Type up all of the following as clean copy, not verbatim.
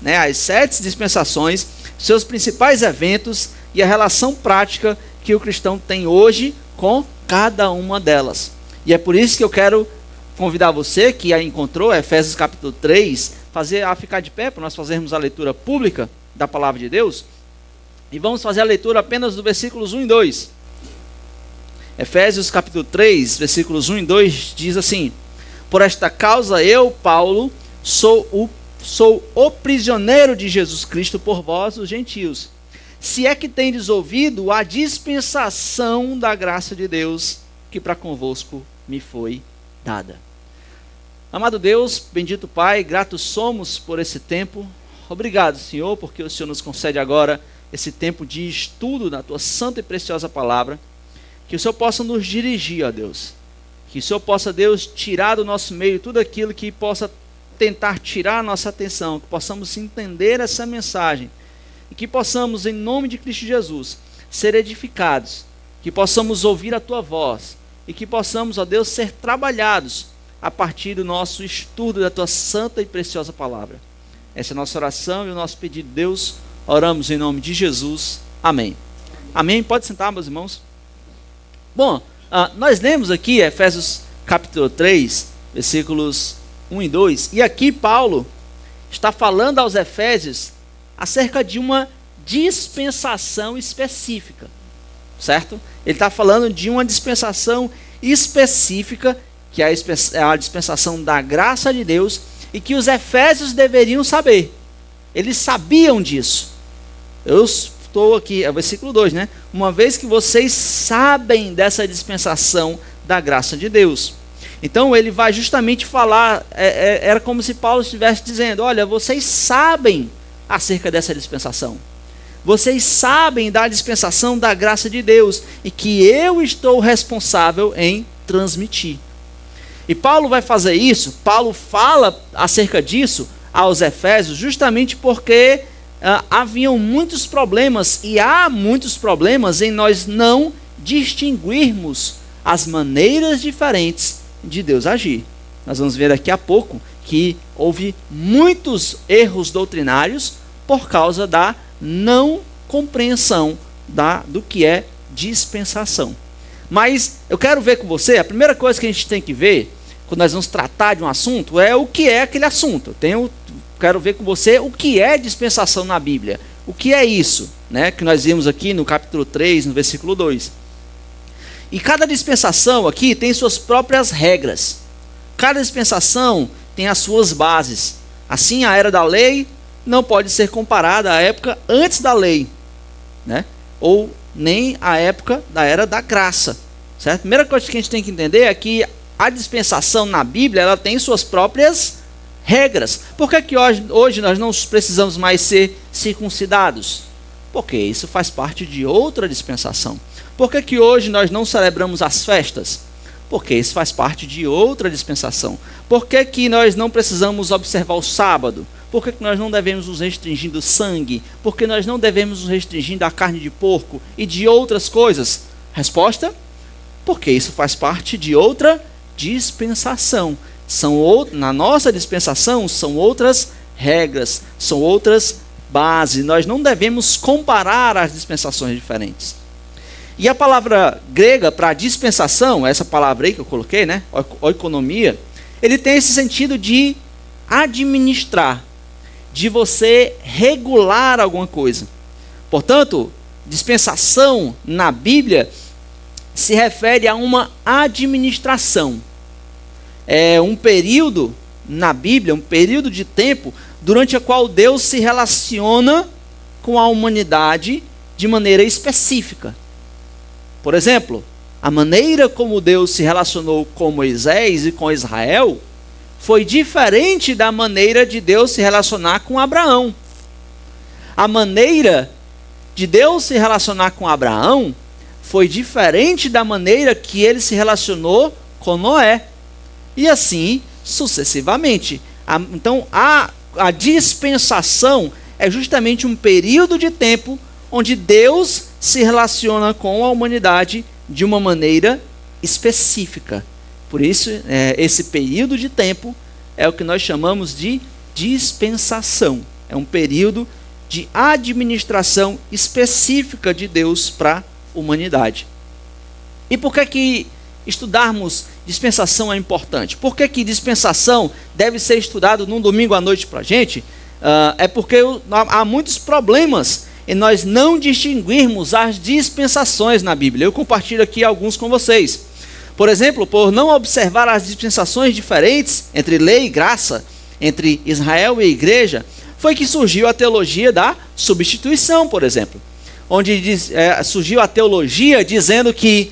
né, as 7 dispensações, seus principais eventos e a relação prática que o cristão tem hoje com cada uma delas. E é por isso que eu quero convidar você que a encontrou, Efésios capítulo 3, a ficar de pé para nós fazermos a leitura pública da palavra de Deus. E vamos fazer a leitura apenas do versículos 1 e 2. Efésios capítulo 3, versículos 1 e 2 diz assim: por esta causa eu, Paulo, sou o prisioneiro de Jesus Cristo por vós, os gentios. Se é que tendes ouvido a dispensação da graça de Deus, que para convosco me foi dada. Amado Deus, bendito Pai, gratos somos por esse tempo. Obrigado, Senhor, porque o Senhor nos concede agora esse tempo de estudo na Tua santa e preciosa palavra. Que o Senhor possa nos dirigir, ó Deus. Que o Senhor possa, Deus, tirar do nosso meio tudo aquilo que possa tentar tirar a nossa atenção. Que possamos entender essa mensagem. E que possamos, em nome de Cristo Jesus, ser edificados. Que possamos ouvir a Tua voz. E que possamos, ó Deus, ser trabalhados a partir do nosso estudo da Tua santa e preciosa palavra. Essa é a nossa oração e o nosso pedido, Deus. Oramos em nome de Jesus. Amém. Amém. Pode sentar, meus irmãos. Bom, nós lemos aqui Efésios capítulo 3, versículos 1 e 2. E aqui Paulo está falando aos Efésios acerca de uma dispensação específica. Certo? Ele está falando de uma dispensação específica, que é a dispensação da graça de Deus, e que os Efésios deveriam saber. Eles sabiam disso. Eu estou aqui, é o versículo 2, né? Uma vez que vocês sabem dessa dispensação da graça de Deus. Então ele vai justamente falar, era como se Paulo estivesse dizendo, olha, vocês sabem acerca dessa dispensação. Vocês sabem da dispensação da graça de Deus e que eu estou responsável em transmitir. E Paulo vai fazer isso, Paulo fala acerca disso aos Efésios justamente porque haviam muitos problemas e há muitos problemas em nós não distinguirmos as maneiras diferentes de Deus agir. Nós vamos ver daqui a pouco que houve muitos erros doutrinários por causa da não compreensão do que é dispensação. Mas eu quero ver com você, a primeira coisa que a gente tem que ver, quando nós vamos tratar de um assunto, é o que é aquele assunto. Quero ver com você o que é dispensação na Bíblia. O que é isso, né, que nós vimos aqui no capítulo 3, no versículo 2. E cada dispensação aqui tem suas próprias regras. Cada dispensação tem as suas bases. Assim, a era da lei não pode ser comparada à época antes da lei, né? Ou nem à época da era da graça. Certo? A primeira coisa que a gente tem que entender é que a dispensação na Bíblia ela tem suas próprias regras. Por que hoje nós não precisamos mais ser circuncidados? Porque isso faz parte de outra dispensação. Por que hoje nós não celebramos as festas? Porque isso faz parte de outra dispensação. Por que nós não precisamos observar o sábado? Por que nós não devemos nos restringir do sangue? Por que nós não devemos nos restringir da carne de porco e de outras coisas? Resposta? Porque isso faz parte de outra dispensação. Na nossa dispensação são outras regras, são outras bases. Nós não devemos comparar as dispensações diferentes. E a palavra grega para dispensação, essa palavra aí que eu coloquei, né, oikonomia, ele tem esse sentido de administrar, de você regular alguma coisa. Portanto, dispensação na Bíblia se refere a uma administração. É um período na Bíblia, um período de tempo durante o qual Deus se relaciona com a humanidade de maneira específica. Por exemplo, a maneira como Deus se relacionou com Moisés e com Israel foi diferente da maneira de Deus se relacionar com Abraão. A maneira de Deus se relacionar com Abraão foi diferente da maneira que ele se relacionou com Noé. E assim sucessivamente. Então, a dispensação é justamente um período de tempo onde Deus se relaciona com a humanidade de uma maneira específica. Por isso, esse período de tempo é o que nós chamamos de dispensação. É um período de administração específica de Deus para a humanidade. E por que estudarmos dispensação é importante? Por que dispensação deve ser estudado num domingo à noite para a gente? É porque há muitos problemas em nós não distinguirmos as dispensações na Bíblia. Eu compartilho aqui alguns com vocês. Por exemplo, por não observar as dispensações diferentes entre lei e graça, entre Israel e igreja, foi que surgiu a teologia da substituição, por exemplo. Onde surgiu a teologia dizendo que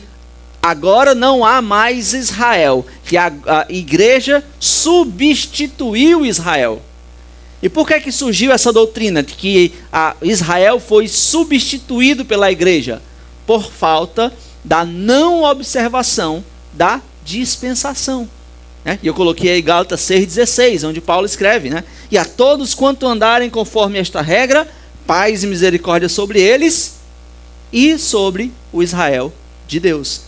agora não há mais Israel, que a igreja substituiu Israel. E por que surgiu essa doutrina de que Israel foi substituído pela igreja? Por falta da não observação da dispensação. E eu coloquei aí Gálatas 6,16, onde Paulo escreve, e a todos quanto andarem conforme esta regra, paz e misericórdia sobre eles e sobre o Israel de Deus.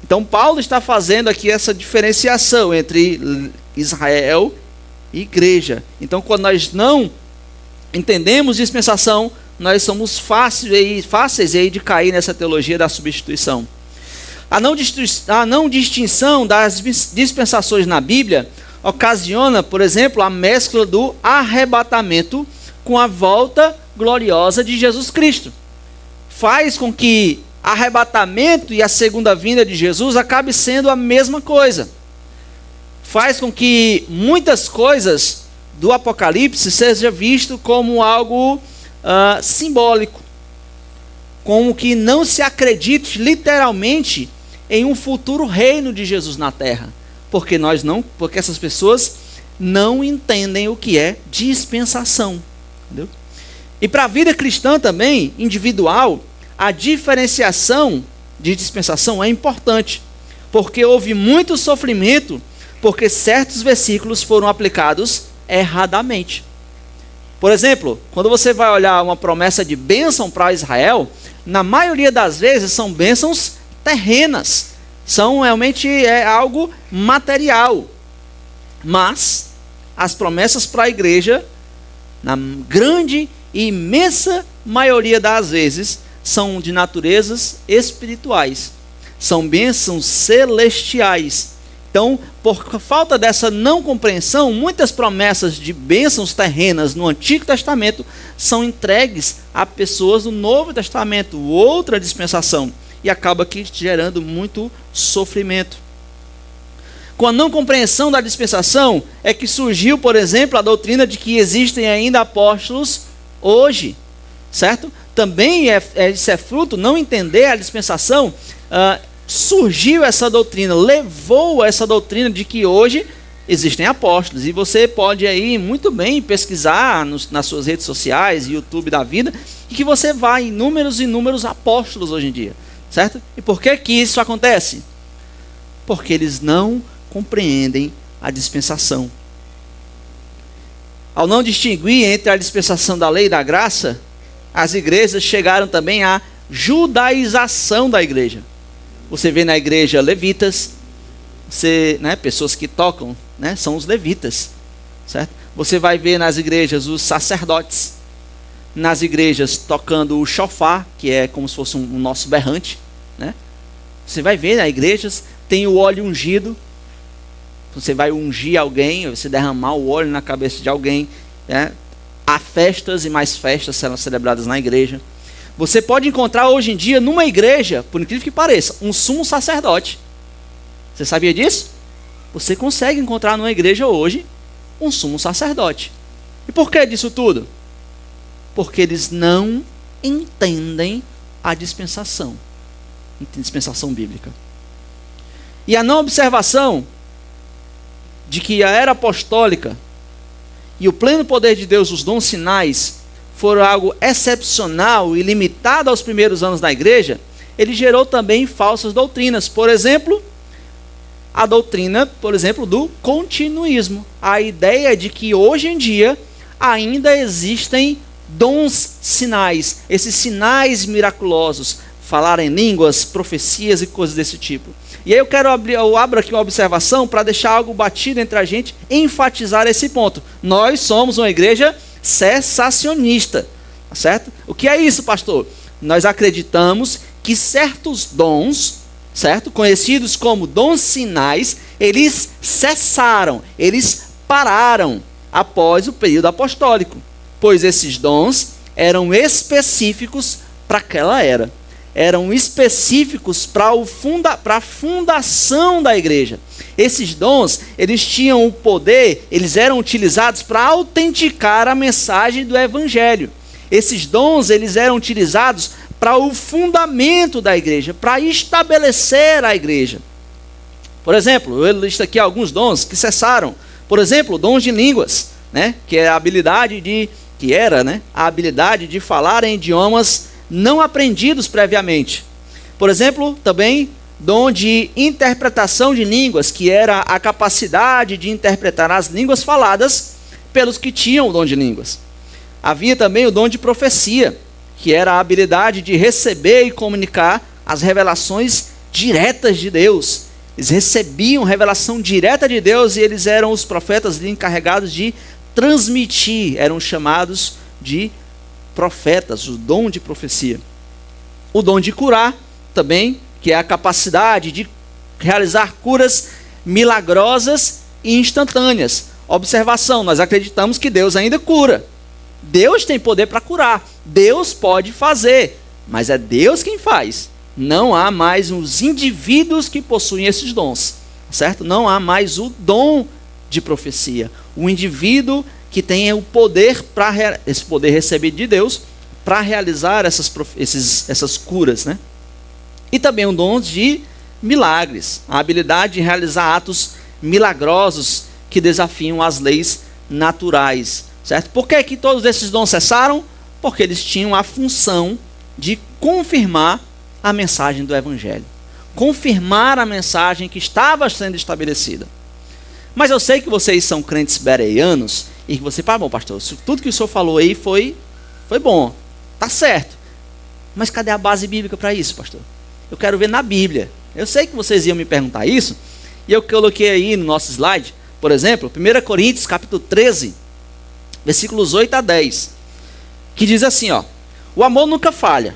Então Paulo está fazendo aqui essa diferenciação entre Israel e igreja. Então quando nós não entendemos dispensação, nós somos fáceis aí de cair nessa teologia da substituição. A não distinção das dispensações na Bíblia ocasiona, por exemplo, a mescla do arrebatamento com a volta gloriosa de Jesus Cristo. Faz com que arrebatamento e a segunda vinda de Jesus acabe sendo a mesma coisa. Faz com que muitas coisas do Apocalipse seja visto como algo simbólico, como que não se acredite literalmente em um futuro reino de Jesus na terra, porque essas pessoas não entendem o que é dispensação, entendeu? E para a vida cristã também, individual, a diferenciação de dispensação é importante, porque houve muito sofrimento, porque certos versículos foram aplicados erradamente. Por exemplo, quando você vai olhar uma promessa de bênção para Israel, na maioria das vezes são bênçãos terrenas, são realmente algo material. Mas as promessas para a igreja, na grande e imensa maioria das vezes, são de naturezas espirituais, são bênçãos celestiais. Então, por falta dessa não compreensão, muitas promessas de bênçãos terrenas no Antigo Testamento são entregues a pessoas do Novo Testamento, outra dispensação, e acaba aqui gerando muito sofrimento. Com a não compreensão da dispensação é que surgiu, por exemplo, a doutrina de que existem ainda apóstolos hoje, certo? Também isso é fruto, não entender a dispensação, surgiu essa doutrina, levou essa doutrina de que hoje existem apóstolos. E você pode aí muito bem pesquisar nas suas redes sociais, YouTube da vida, e que você vai em inúmeros apóstolos hoje em dia, certo? E por que isso acontece? Porque eles não compreendem a dispensação. Ao não distinguir entre a dispensação da lei e da graça, as igrejas chegaram também à judaização da igreja. Você vê na igreja levitas, pessoas que tocam, são os levitas, certo? Você vai ver nas igrejas os sacerdotes, nas igrejas tocando o shofar, que é como se fosse um nosso berrante, Você vai ver nas igrejas, tem o óleo ungido, você vai ungir alguém, você derramar o óleo na cabeça de alguém, Há festas e mais festas sendo celebradas na igreja. Você pode encontrar hoje em dia numa igreja, por incrível que pareça, um sumo sacerdote. Você sabia disso? Você consegue encontrar numa igreja hoje um sumo sacerdote. E por que disso tudo? Porque eles não entendem a dispensação bíblica. E a não observação de que a era apostólica e o pleno poder de Deus, os dons sinais, foram algo excepcional e limitado aos primeiros anos da igreja, ele gerou também falsas doutrinas. Por exemplo, a doutrina, do continuismo. A ideia de que hoje em dia ainda existem dons sinais, esses sinais miraculosos, falar em línguas, profecias e coisas desse tipo. E aí eu abro aqui uma observação para deixar algo batido entre a gente, enfatizar esse ponto. Nós somos uma igreja cessacionista. Tá certo? O que é isso, pastor? Nós acreditamos que certos dons, certo? Conhecidos como dons sinais, eles cessaram, eles pararam após o período apostólico, pois esses dons eram específicos para aquela era. Eram específicos para a fundação da igreja. Esses dons, eles tinham o poder, eles eram utilizados para autenticar a mensagem do evangelho. Esses dons, eles eram utilizados para o fundamento da igreja, para estabelecer a igreja. Por exemplo, eu listo aqui alguns dons que cessaram. Por exemplo, dons de línguas, né? Que é a habilidade a habilidade de falar em idiomas não aprendidos previamente. Por exemplo, também dom de interpretação de línguas, que era a capacidade de interpretar as línguas faladas pelos que tinham o dom de línguas. Havia também o dom de profecia, que era a habilidade de receber e comunicar as revelações diretas de Deus. Eles recebiam revelação direta de Deus e eles eram os profetas encarregados de transmitir, eram chamados de profetas, o dom de profecia. O dom de curar também, que é a capacidade de realizar curas milagrosas e instantâneas. Observação, nós acreditamos que Deus ainda cura. Deus tem poder para curar. Deus pode fazer, mas é Deus quem faz. Não há mais os indivíduos que possuem esses dons, certo? Não há mais o dom de profecia. O indivíduo que tem o poder, esse poder recebido de Deus, para realizar essas curas, né? E também o dom de milagres, a habilidade de realizar atos milagrosos que desafiam as leis naturais, certo? Por que todos esses dons cessaram? Porque eles tinham a função de confirmar a mensagem do evangelho, confirmar a mensagem que estava sendo estabelecida. Mas eu sei que vocês são crentes bereanos e que você fala, bom, pastor, tudo que o senhor falou aí foi bom, tá certo. Mas cadê a base bíblica para isso, pastor? Eu quero ver na Bíblia. Eu sei que vocês iam me perguntar isso, e eu coloquei aí no nosso slide, por exemplo, 1 Coríntios capítulo 13, versículos 8 a 10, que diz assim, ó: o amor nunca falha,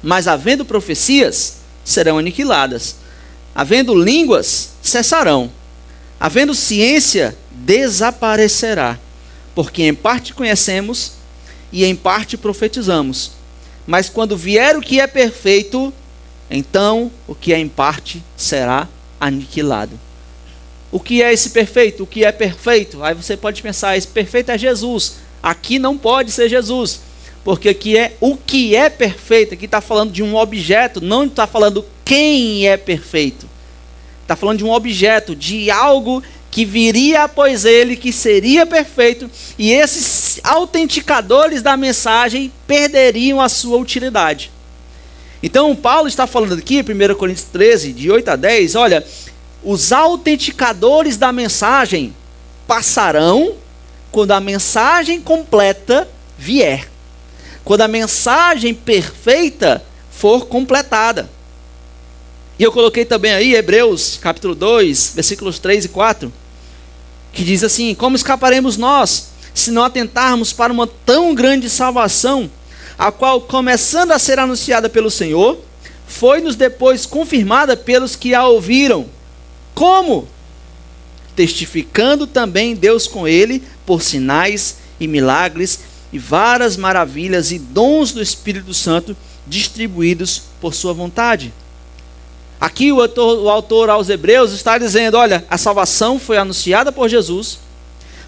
mas havendo profecias, serão aniquiladas. Havendo línguas, cessarão. Havendo ciência, desaparecerá. Porque em parte conhecemos e em parte profetizamos. Mas quando vier o que é perfeito, então o que é em parte será aniquilado. O que é esse perfeito? O que é perfeito? Aí você pode pensar, esse perfeito é Jesus. Aqui não pode ser Jesus. Porque aqui é o que é perfeito. Aqui está falando de um objeto, não está falando quem é perfeito. Está falando de um objeto, de algo que viria após ele, que seria perfeito. E esses autenticadores da mensagem perderiam a sua utilidade. Então, Paulo está falando aqui, 1 Coríntios 13, de 8 a 10, olha, os autenticadores da mensagem passarão quando a mensagem completa vier. Quando a mensagem perfeita for completada. E eu coloquei também aí Hebreus capítulo 2, versículos 3 e 4, que diz assim: como escaparemos nós, se não atentarmos para uma tão grande salvação, a qual, começando a ser anunciada pelo Senhor, foi-nos depois confirmada pelos que a ouviram. Como? Testificando também Deus com ele, por sinais e milagres, e várias maravilhas e dons do Espírito Santo distribuídos por sua vontade. Aqui o autor aos Hebreus está dizendo, olha, a salvação foi anunciada por Jesus,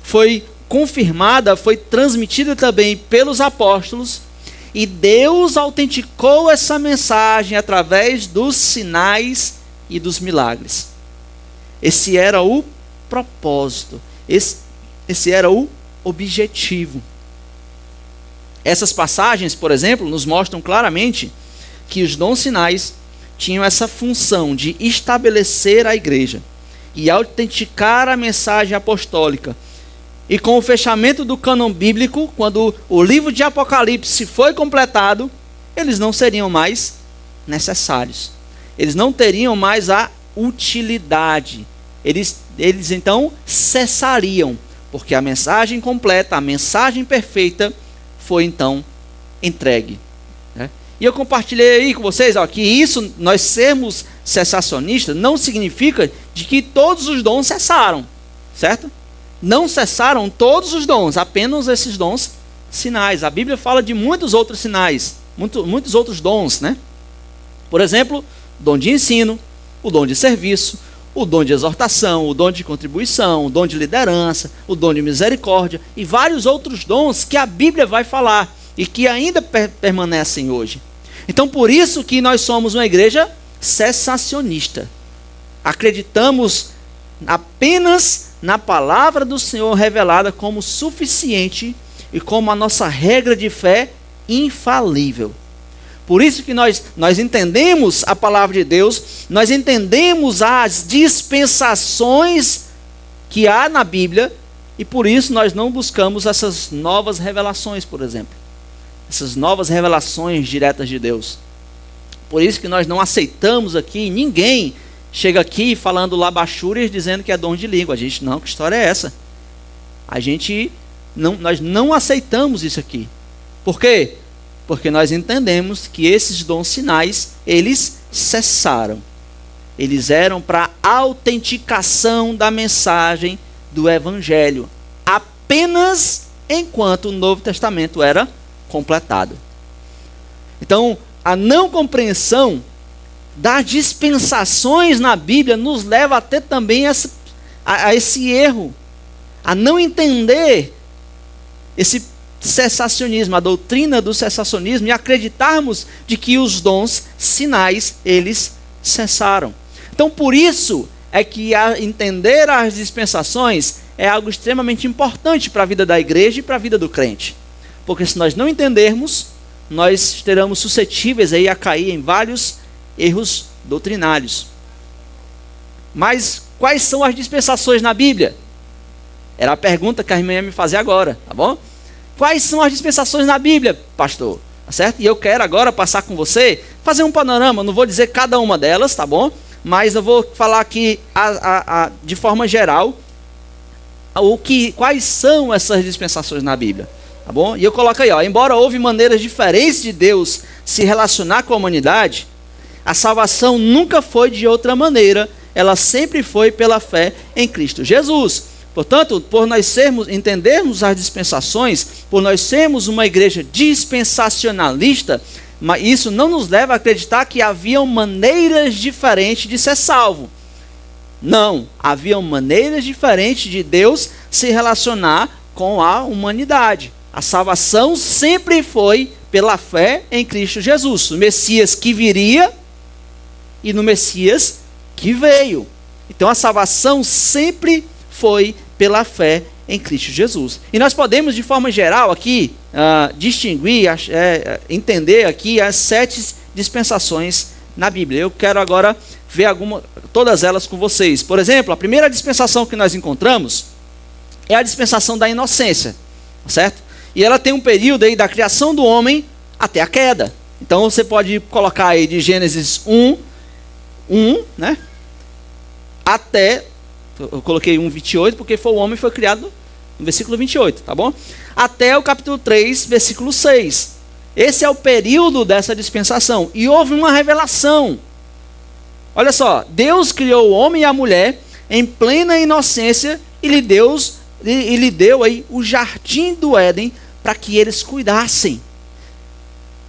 foi confirmada, foi transmitida também pelos apóstolos, e Deus autenticou essa mensagem através dos sinais e dos milagres. Esse era o propósito, esse era o objetivo. Essas passagens, por exemplo, nos mostram claramente que os dons sinais tinham essa função de estabelecer a igreja e autenticar a mensagem apostólica. E com o fechamento do cânon bíblico, quando o livro de Apocalipse foi completado, eles não seriam mais necessários. Eles não teriam mais a utilidade. Eles então cessariam, porque a mensagem completa, a mensagem perfeita foi então entregue. E eu compartilhei aí com vocês que isso, nós sermos cessacionistas, não significa de que todos os dons cessaram, certo? Não cessaram todos os dons, apenas esses dons sinais. A Bíblia fala de muitos outros sinais, muitos outros dons, né? Por exemplo, o dom de ensino, o dom de serviço, o dom de exortação, o dom de contribuição, o dom de liderança, o dom de misericórdia e vários outros dons que a Bíblia vai falar e que ainda permanecem hoje. Então, por isso que nós somos uma igreja cessacionista. Acreditamos apenas na palavra do Senhor revelada como suficiente e como a nossa regra de fé infalível. Por isso que nós entendemos a palavra de Deus, nós entendemos as dispensações que há na Bíblia, e por isso nós não buscamos essas novas revelações, por exemplo. Essas novas revelações diretas de Deus. Por isso que nós não aceitamos aqui, ninguém chega aqui falando labachúrias dizendo que é dom de língua. A gente, não, que história é essa? Nós não aceitamos isso aqui. Por quê? Porque nós entendemos que esses dons sinais, eles cessaram. Eles eram para autenticação da mensagem do Evangelho, apenas enquanto o Novo Testamento era completado. Então, a não compreensão das dispensações na Bíblia nos leva a ter também a esse erro, a não entender esse cessacionismo, a doutrina do cessacionismo, e acreditarmos de que os dons sinais, eles cessaram. Então, por isso é que entender as dispensações é algo extremamente importante para a vida da igreja e para a vida do crente. Porque se nós não entendermos, nós estaremos suscetíveis aí a cair em vários erros doutrinários. Mas quais são as dispensações na Bíblia? Era a pergunta que a irmã ia me fazer agora, tá bom? Quais são as dispensações na Bíblia, pastor? Tá certo? E eu quero agora passar com você, fazer um panorama, não vou dizer cada uma delas, tá bom? Mas eu vou falar aqui de forma geral quais são essas dispensações na Bíblia. Tá bom? E eu coloco aí, embora houve maneiras diferentes de Deus se relacionar com a humanidade, a salvação nunca foi de outra maneira, ela sempre foi pela fé em Cristo Jesus. Portanto, por nós entendermos as dispensações, por nós sermos uma igreja dispensacionalista, mas isso não nos leva a acreditar que haviam maneiras diferentes de ser salvo. Não, haviam maneiras diferentes de Deus se relacionar com a humanidade. A salvação sempre foi pela fé em Cristo Jesus, no Messias que viria e no Messias que veio. Então a salvação sempre foi pela fé em Cristo Jesus. E nós podemos, de forma geral, aqui, distinguir, entender aqui as 7 dispensações na Bíblia. Eu quero agora ver todas elas com vocês. Por exemplo, a primeira dispensação que nós encontramos é a dispensação da inocência, certo? E ela tem um período aí da criação do homem até a queda. Então você pode colocar aí de Gênesis 1, né? Até, eu coloquei 1:28 porque o homem foi criado no versículo 28, tá bom? Até o capítulo 3, versículo 6. Esse é o período dessa dispensação. E houve uma revelação. Olha só, Deus criou o homem e a mulher em plena inocência e lhe deu aí o jardim do Éden para que eles cuidassem.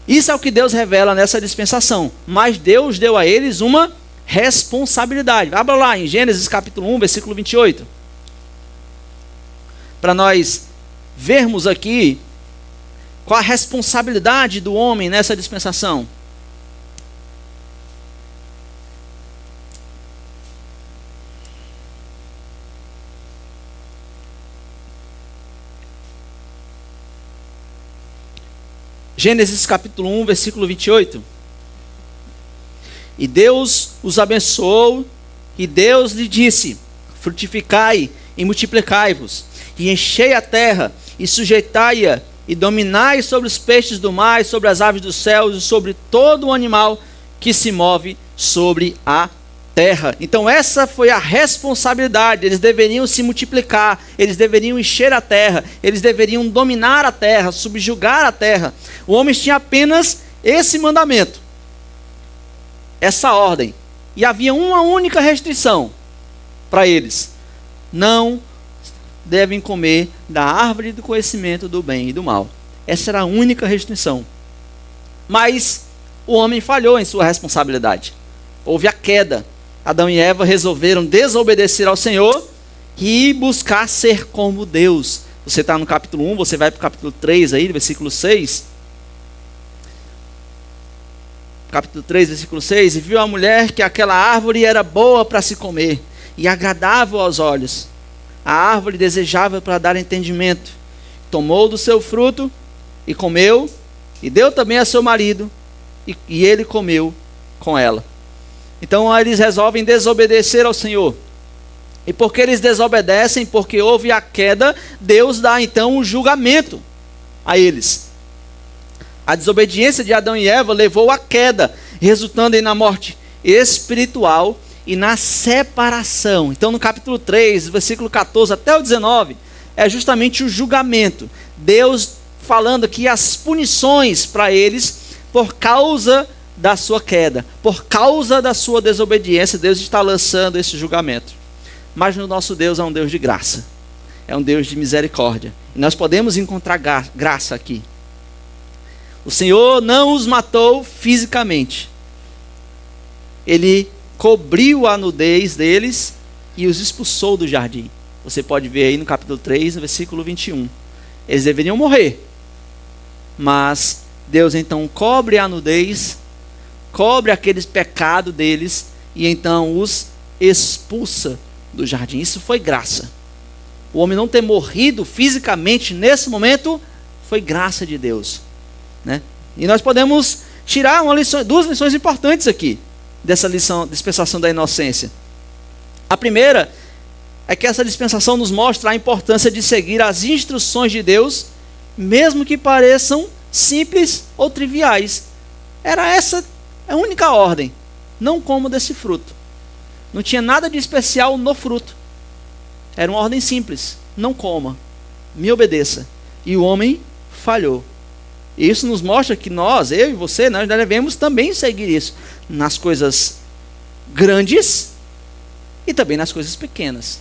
Isso é o que Deus revela nessa dispensação. Mas Deus deu a eles uma responsabilidade. Abra lá em Gênesis capítulo 1, versículo 28. Para nós vermos aqui qual a responsabilidade do homem nessa dispensação. Gênesis capítulo 1, versículo 28. E Deus os abençoou, e Deus lhe disse: frutificai e multiplicai-vos, e enchei a terra, e sujeitai-a, e dominai sobre os peixes do mar, e sobre as aves dos céus, e sobre todo o animal que se move sobre a terra. Então essa foi a responsabilidade. Eles deveriam se multiplicar, eles deveriam encher a terra, eles deveriam dominar a terra, subjugar a terra. O homem tinha apenas esse mandamento, essa ordem. E havia uma única restrição para eles: não devem comer da árvore do conhecimento do bem e do mal. Essa era a única restrição. Mas o homem falhou em sua responsabilidade. Houve a queda. Adão e Eva resolveram desobedecer ao Senhor e buscar ser como Deus. Você está no capítulo 1, você vai para o capítulo 3, aí, versículo 6. Capítulo 3, versículo 6. E viu a mulher que aquela árvore era boa para se comer e agradável aos olhos. A árvore desejável para dar entendimento. Tomou do seu fruto e comeu, e deu também a seu marido, e ele comeu com ela. Então eles resolvem desobedecer ao Senhor. E porque eles desobedecem, porque houve a queda, Deus dá então um julgamento a eles. A desobediência de Adão e Eva levou à queda, resultando na morte espiritual e na separação. Então no capítulo 3, versículo 14 até o 19, é justamente o julgamento. Deus falando aqui as punições para eles por causa da sua queda, por causa da sua desobediência. Deus está lançando esse julgamento. Mas o nosso Deus é um Deus de graça, é um Deus de misericórdia, e nós podemos encontrar graça aqui. O Senhor não os matou fisicamente, Ele cobriu a nudez deles e os expulsou do jardim. Você pode ver aí no capítulo 3, no versículo 21. Eles deveriam morrer, mas Deus então cobre a nudez, cobre aqueles pecados deles e então os expulsa do jardim. Isso foi graça. O homem não ter morrido fisicamente nesse momento foi graça de Deus, né? E nós podemos tirar duas lições importantes aqui dessa dispensação da inocência. A primeira é que essa dispensação nos mostra a importância de seguir as instruções de Deus, mesmo que pareçam simples ou triviais. Era essa a única ordem: não coma desse fruto. Não tinha nada de especial no fruto. Era uma ordem simples: não coma, me obedeça. E o homem falhou. E isso nos mostra que nós, eu e você, nós devemos também seguir isso nas coisas grandes e também nas coisas pequenas.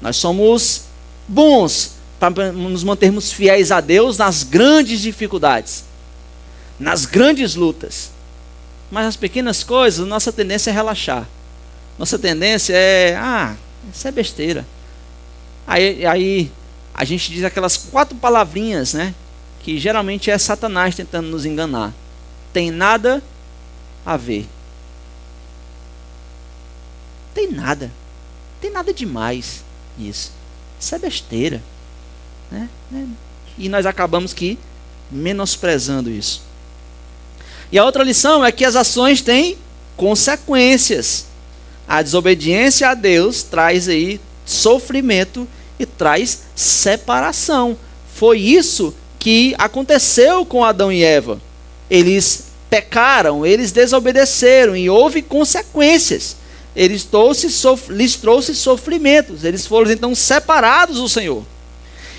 Nós somos bons para nos mantermos fiéis a Deus nas grandes dificuldades, nas grandes lutas. Mas nas pequenas coisas, nossa tendência é relaxar. Nossa tendência é, isso é besteira. Aí a gente diz aquelas 4 palavrinhas, né? Que geralmente é Satanás tentando nos enganar. Tem nada a ver. Tem nada demais nisso. Isso é besteira, né? E nós acabamos que menosprezando isso. E a outra lição é que as ações têm consequências. A desobediência a Deus traz aí sofrimento e traz separação. Foi isso que aconteceu com Adão e Eva. Eles pecaram, eles desobedeceram e houve consequências. Lhes trouxe sofrimentos. Eles foram então separados do Senhor.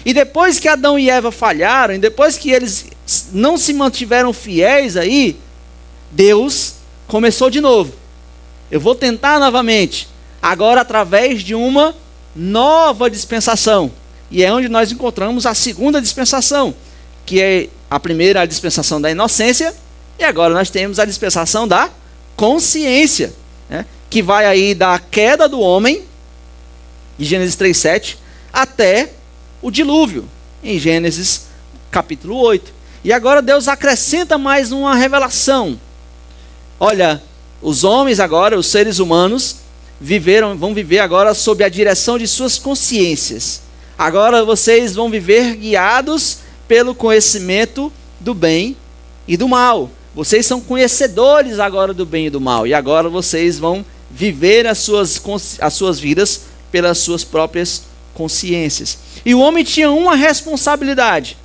E depois que Adão e Eva falharam, e depois que eles não se mantiveram fiéis aí, Deus começou de novo. Eu vou tentar novamente, agora através de uma nova dispensação. E é onde nós encontramos a segunda dispensação, que é a primeira, a dispensação da inocência, e agora nós temos a dispensação da consciência, né? Que vai aí da queda do homem, em Gênesis 3:7, até o dilúvio, em Gênesis capítulo 8. E agora Deus acrescenta mais uma revelação. Olha, os homens agora, os seres humanos, vão viver agora sob a direção de suas consciências. Agora vocês vão viver guiados pelo conhecimento do bem e do mal. Vocês são conhecedores agora do bem e do mal. E agora vocês vão viver as suas vidas pelas suas próprias consciências. E o homem tinha uma responsabilidade.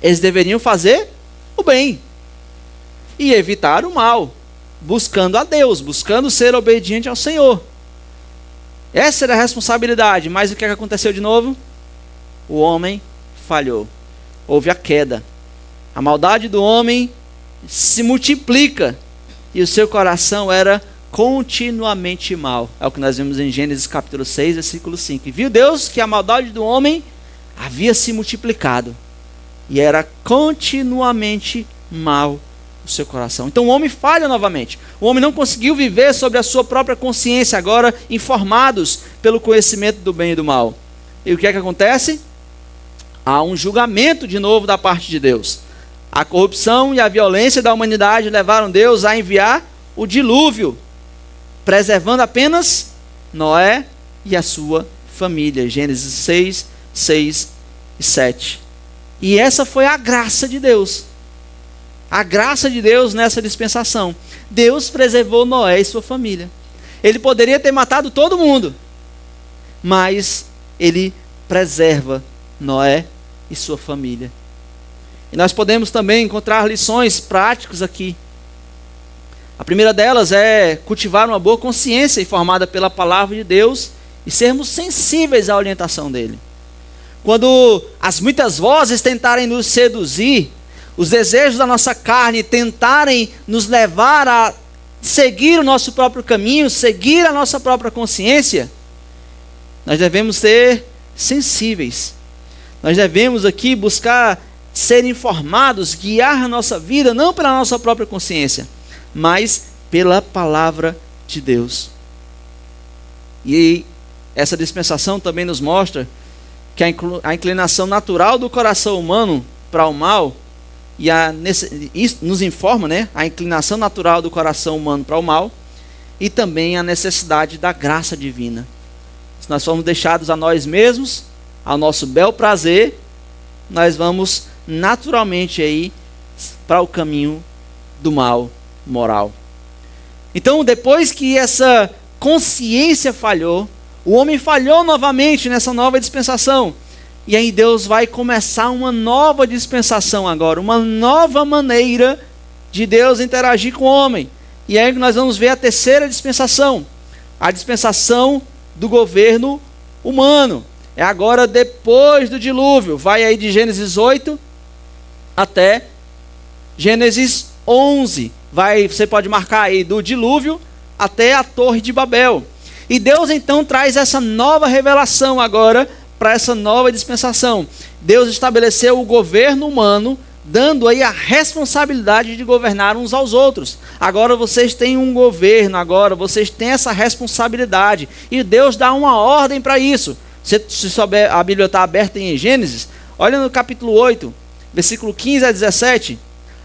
Eles deveriam fazer o bem e evitar o mal. buscando a Deus, buscando ser obediente ao Senhor. Essa era a responsabilidade, mas o que aconteceu de novo? O homem falhou. Houve a queda. A maldade do homem se multiplica e o seu coração era continuamente mal. É o que nós vemos em Gênesis capítulo 6, versículo 5. E viu Deus que a maldade do homem havia se multiplicado e era continuamente mal o seu coração. Então o homem falha novamente. O homem não conseguiu viver sobre a sua própria consciência, agora informados pelo conhecimento do bem e do mal. E o que é que acontece? Há um julgamento de novo da parte de Deus. A corrupção e a violência da humanidade levaram Deus a enviar o dilúvio, preservando apenas Noé e a sua família. Gênesis 6, 6 e 7. E essa foi a graça de Deus. A graça de Deus nessa dispensação. Deus preservou Noé e sua família. Ele poderia ter matado todo mundo, mas ele preserva Noé e sua família. E nós podemos também encontrar lições práticas aqui. A primeira delas é cultivar uma boa consciência informada pela palavra de Deus e sermos sensíveis à orientação dele. Quando as muitas vozes tentarem nos seduzir, os desejos da nossa carne tentarem nos levar a seguir o nosso próprio caminho, seguir a nossa própria consciência, nós devemos ser sensíveis. Nós devemos aqui buscar ser informados, guiar a nossa vida, não pela nossa própria consciência, mas pela palavra de Deus. E essa dispensação também nos mostra que a inclinação natural do coração humano para o mal, isso nos informa, a inclinação natural do coração humano para o mal, e também a necessidade da graça divina. Se nós formos deixados a nós mesmos, ao nosso bel prazer, nós vamos naturalmente aí para o caminho do mal moral. Então, depois que essa consciência falhou, o homem falhou novamente nessa nova dispensação. E aí Deus vai começar uma nova dispensação agora, uma nova maneira de Deus interagir com o homem. E aí nós vamos ver a terceira dispensação, a dispensação do governo humano. É agora depois do dilúvio, vai aí de Gênesis 8 até Gênesis 11. Você pode marcar aí do dilúvio até a Torre de Babel. E Deus então traz essa nova revelação agora para essa nova dispensação. Deus estabeleceu o governo humano, dando aí a responsabilidade de governar uns aos outros. Agora vocês têm um governo, agora vocês têm essa responsabilidade. E Deus dá uma ordem para isso. Se souber, a Bíblia está aberta em Gênesis, olha no capítulo 8, versículo 15 a 17,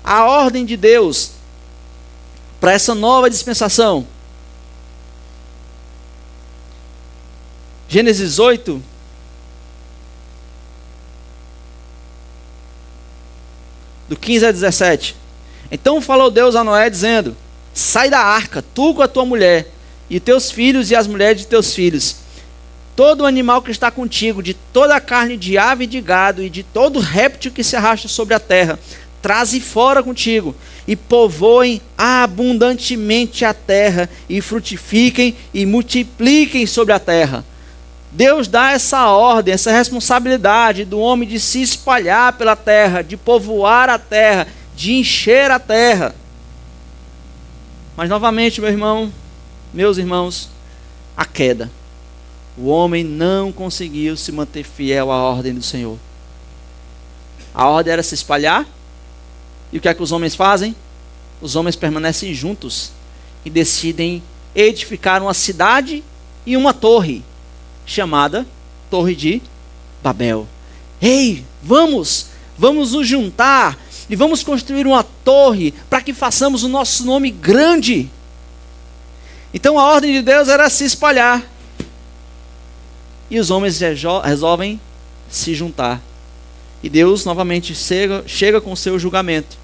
a ordem de Deus para essa nova dispensação. Gênesis 8, do 15 a 17. Então falou Deus a Noé, dizendo: sai da arca, tu com a tua mulher, e teus filhos e as mulheres de teus filhos, todo animal que está contigo, de toda a carne de ave e de gado, e de todo réptil que se arrasta sobre a terra, traze fora contigo, e povoem abundantemente a terra, e frutifiquem e multipliquem sobre a terra. Deus dá essa ordem, essa responsabilidade do homem de se espalhar pela terra, de povoar a terra, de encher a terra. Mas novamente, meus irmãos, a queda. O homem não conseguiu se manter fiel à ordem do Senhor. A ordem era se espalhar. E o que é que os homens fazem? Os homens permanecem juntos e decidem edificar uma cidade e uma torre, chamada Torre de Babel. Ei, vamos nos juntar e vamos construir uma torre para que façamos o nosso nome grande. Então a ordem de Deus era se espalhar. E os homens resolvem se juntar. E Deus novamente chega com o seu julgamento.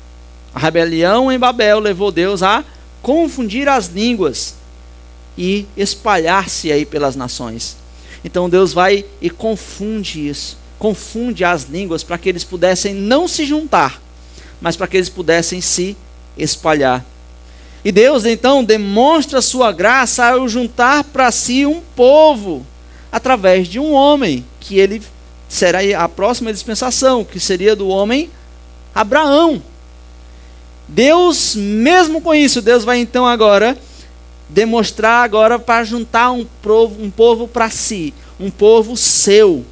A rebelião em Babel levou Deus a confundir as línguas e espalhar-se aí pelas nações. Então Deus vai e confunde isso, confunde as línguas para que eles pudessem não se juntar, mas para que eles pudessem se espalhar. E Deus então demonstra sua graça ao juntar para si um povo através de um homem, que ele será a próxima dispensação, que seria do homem Abraão. Deus, mesmo com isso, Deus vai então agora demonstrar agora para juntar um povo para si, um povo seu.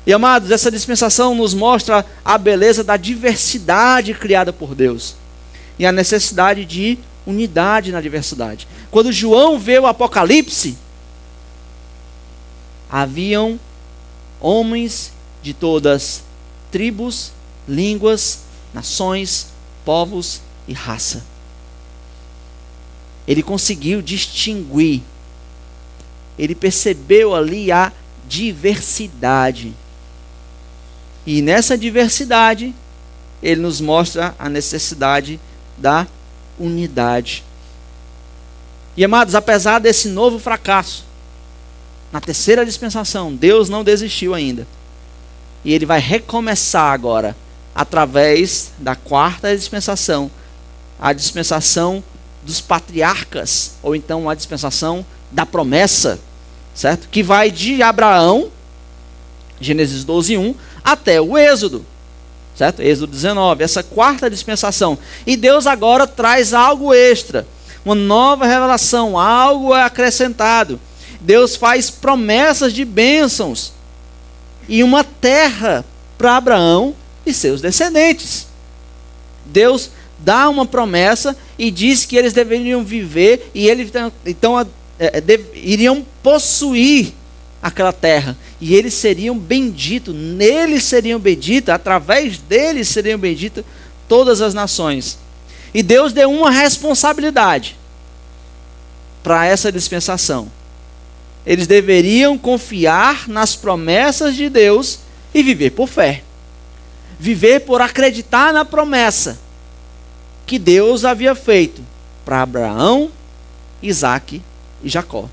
E amados, essa dispensação nos mostra a beleza da diversidade criada por Deus e a necessidade de unidade na diversidade. Quando João vê o Apocalipse, haviam homens de todas tribos, línguas, nações, povos e raça. Ele conseguiu distinguir, ele percebeu ali a diversidade. E nessa diversidade, ele nos mostra a necessidade da unidade. E amados, apesar desse novo fracasso, na terceira dispensação, Deus não desistiu ainda. E ele vai recomeçar agora, através da quarta dispensação, a dispensação dos patriarcas, ou então a dispensação da promessa, certo? Que vai de Abraão, Gênesis 12:1, até o Êxodo, certo? Êxodo 19, essa quarta dispensação. E Deus agora traz algo extra, uma nova revelação, algo acrescentado. Deus faz promessas de bênçãos e uma terra para Abraão e seus descendentes. Deus dá uma promessa e diz que eles deveriam viver e eles então iriam possuir aquela terra. E eles seriam benditos, neles seriam benditos, através deles seriam benditas todas as nações. E Deus deu uma responsabilidade para essa dispensação. Eles deveriam confiar nas promessas de Deus e viver por fé. Viver por acreditar na promessa que Deus havia feito para Abraão, Isaque e Jacó.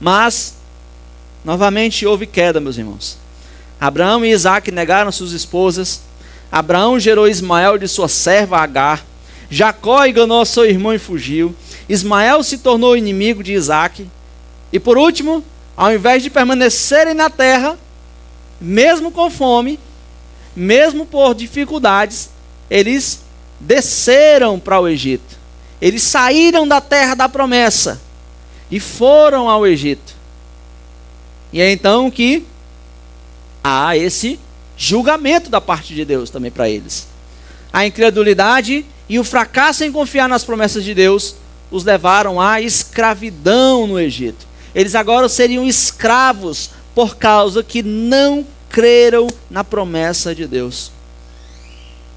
Mas, novamente houve queda, meus irmãos. Abraão e Isaque negaram suas esposas. Abraão gerou Ismael de sua serva Agar. Jacó enganou seu irmão e fugiu. Ismael se tornou inimigo de Isaque. E por último, ao invés de permanecerem na terra, mesmo com fome, mesmo por dificuldades, eles desceram para o Egito. Eles saíram da terra da promessa e foram ao Egito. E é então que há esse julgamento da parte de Deus também para eles. A incredulidade e o fracasso em confiar nas promessas de Deus os levaram à escravidão no Egito. Eles agora seriam escravos por causa que não creram na promessa de Deus.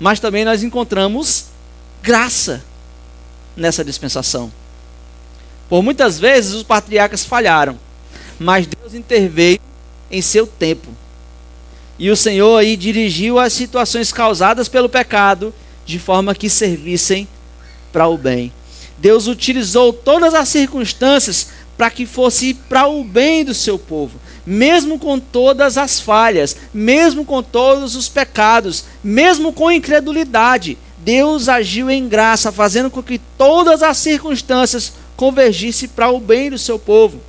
Mas também nós encontramos graça nessa dispensação. Por muitas vezes os patriarcas falharam, mas Deus interveio em seu tempo. E o Senhor aí dirigiu as situações causadas pelo pecado de forma que servissem para o bem. Deus utilizou todas as circunstâncias para que fosse para o bem do seu povo, mesmo com todas as falhas, mesmo com todos os pecados, mesmo com incredulidade. Deus agiu em graça, fazendo com que todas as circunstâncias convergissem para o bem do seu povo.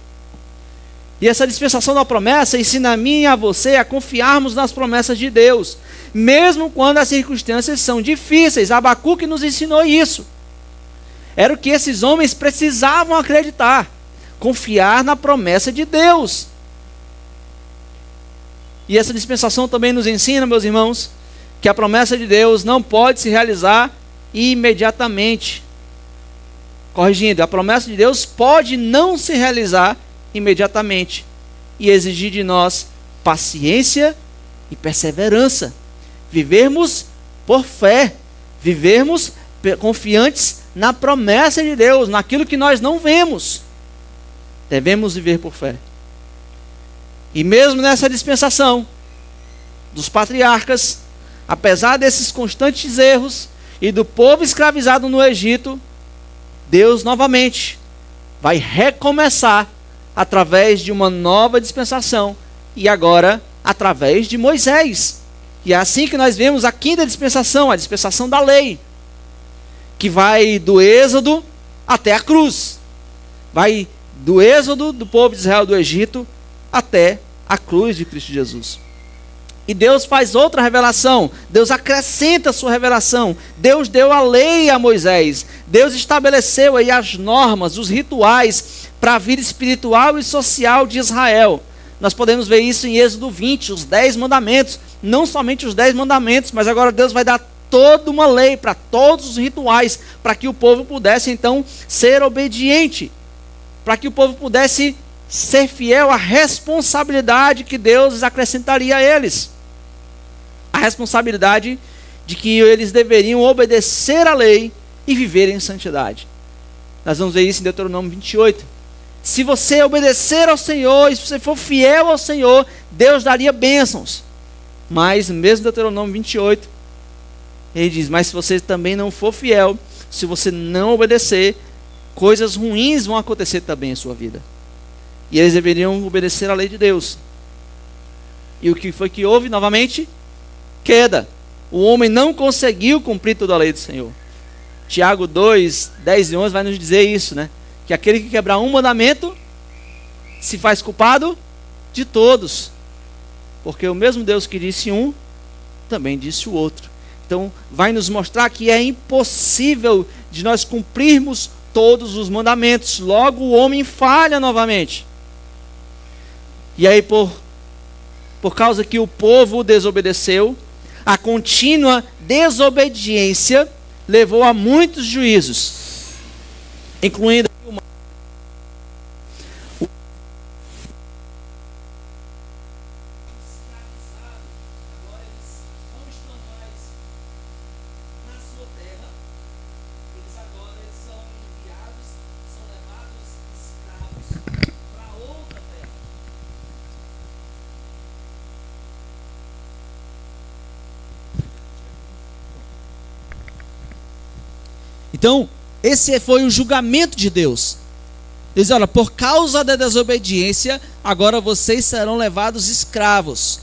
E essa dispensação da promessa ensina a mim e a você a confiarmos nas promessas de Deus, mesmo quando as circunstâncias são difíceis. Abacuque nos ensinou isso. Era o que esses homens precisavam acreditar, confiar na promessa de Deus. E essa dispensação também nos ensina, meus irmãos, que a promessa de Deus não pode se realizar imediatamente. Corrigindo, a promessa de Deus pode não se realizar imediatamente e exigir de nós paciência e perseverança. Vivermos por fé, vivermos confiantes na promessa de Deus, naquilo que nós não vemos. Devemos viver por fé. E mesmo nessa dispensação dos patriarcas, apesar desses constantes erros e do povo escravizado no Egito, Deus novamente vai recomeçar através de uma nova dispensação e agora através de Moisés. E é assim que nós vemos a quinta dispensação, a dispensação da lei. que vai do Êxodo até a cruz. Vai do Êxodo do povo de Israel do Egito até a cruz de Cristo Jesus. E Deus faz outra revelação. Deus acrescenta a sua revelação. Deus deu a lei a Moisés. Deus estabeleceu aí as normas, os rituais para a vida espiritual e social de Israel. Nós podemos ver isso em Êxodo 20, os 10 mandamentos. Não somente os 10 mandamentos, mas agora Deus vai dar toda uma lei para todos os rituais, para que o povo pudesse então ser obediente, para que o povo pudesse ser fiel à responsabilidade que Deus acrescentaria a eles. A responsabilidade de que eles deveriam obedecer à lei e viver em santidade. Nós vamos ver isso em Deuteronômio 28. Se você obedecer ao Senhor, e se você for fiel ao Senhor, Deus daria bênçãos. Mas mesmo Deuteronômio 28, ele diz, mas se você também não for fiel, se você não obedecer, coisas ruins vão acontecer também em sua vida. E eles deveriam obedecer à lei de Deus. E o que foi que houve novamente? Queda. O homem não conseguiu cumprir toda a lei do Senhor. Tiago 2, 10 e 11 vai nos dizer isso, né? Que aquele que quebrar um mandamento se faz culpado de todos. Porque o mesmo Deus que disse um, também disse o outro. Então vai nos mostrar que é impossível de nós cumprirmos todos os mandamentos. Logo o homem falha novamente. E aí por causa que o povo desobedeceu, a contínua desobediência levou a muitos juízos, incluindo Então, esse foi o julgamento de Deus. Ele diz, olha, por causa da desobediência, agora vocês serão levados escravos.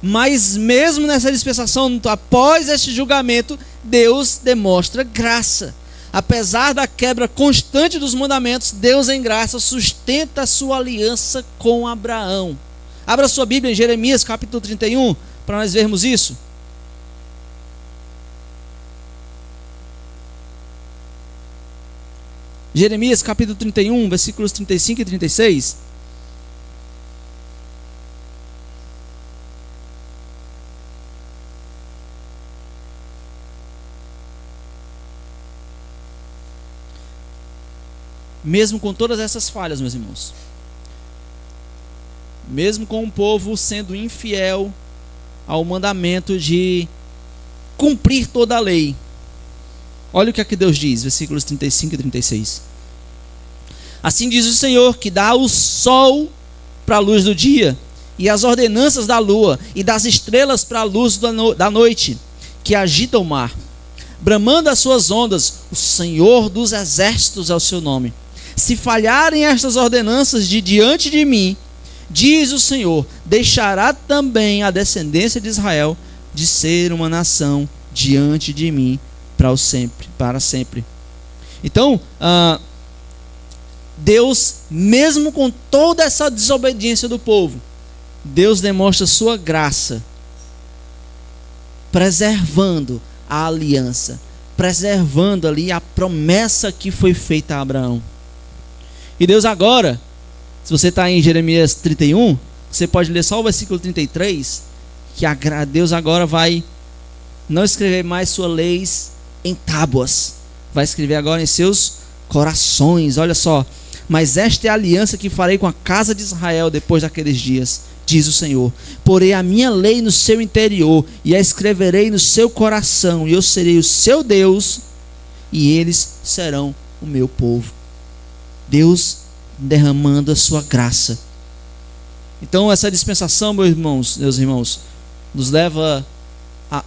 Mas mesmo nessa dispensação, após este julgamento, Deus demonstra graça. Apesar da quebra constante dos mandamentos, Deus em graça sustenta a sua aliança com Abraão. Abra sua Bíblia em Jeremias capítulo 31, para nós vermos isso. Jeremias capítulo 31, versículos 35 e 36. Mesmo com todas essas falhas, meus irmãos, mesmo com o povo sendo infiel ao mandamento de cumprir toda a lei, olha o que aqui Deus diz, versículos 35 e 36. Assim diz o Senhor, que dá o sol para a luz do dia, e as ordenanças da lua, e das estrelas para a luz da noite, que agita o mar. Bramando as suas ondas, o Senhor dos exércitos é o seu nome. Se falharem estas ordenanças de diante de mim, diz o Senhor, deixará também a descendência de Israel de ser uma nação diante de mim, para sempre. Então, Deus, mesmo com toda essa desobediência do povo, Deus demonstra sua graça, preservando a aliança, preservando ali a promessa que foi feita a Abraão. E Deus agora, se você está em Jeremias 31, você pode ler só o versículo 33, que Deus agora vai não escrever mais suas leis em tábuas, vai escrever agora em seus corações. Olha só, mas esta é a aliança que farei com a casa de Israel depois daqueles dias, diz o Senhor. Porei a minha lei no seu interior e a escreverei no seu coração, e eu serei o seu Deus e eles serão o meu povo. Deus derramando a sua graça. Então essa dispensação, meus irmãos,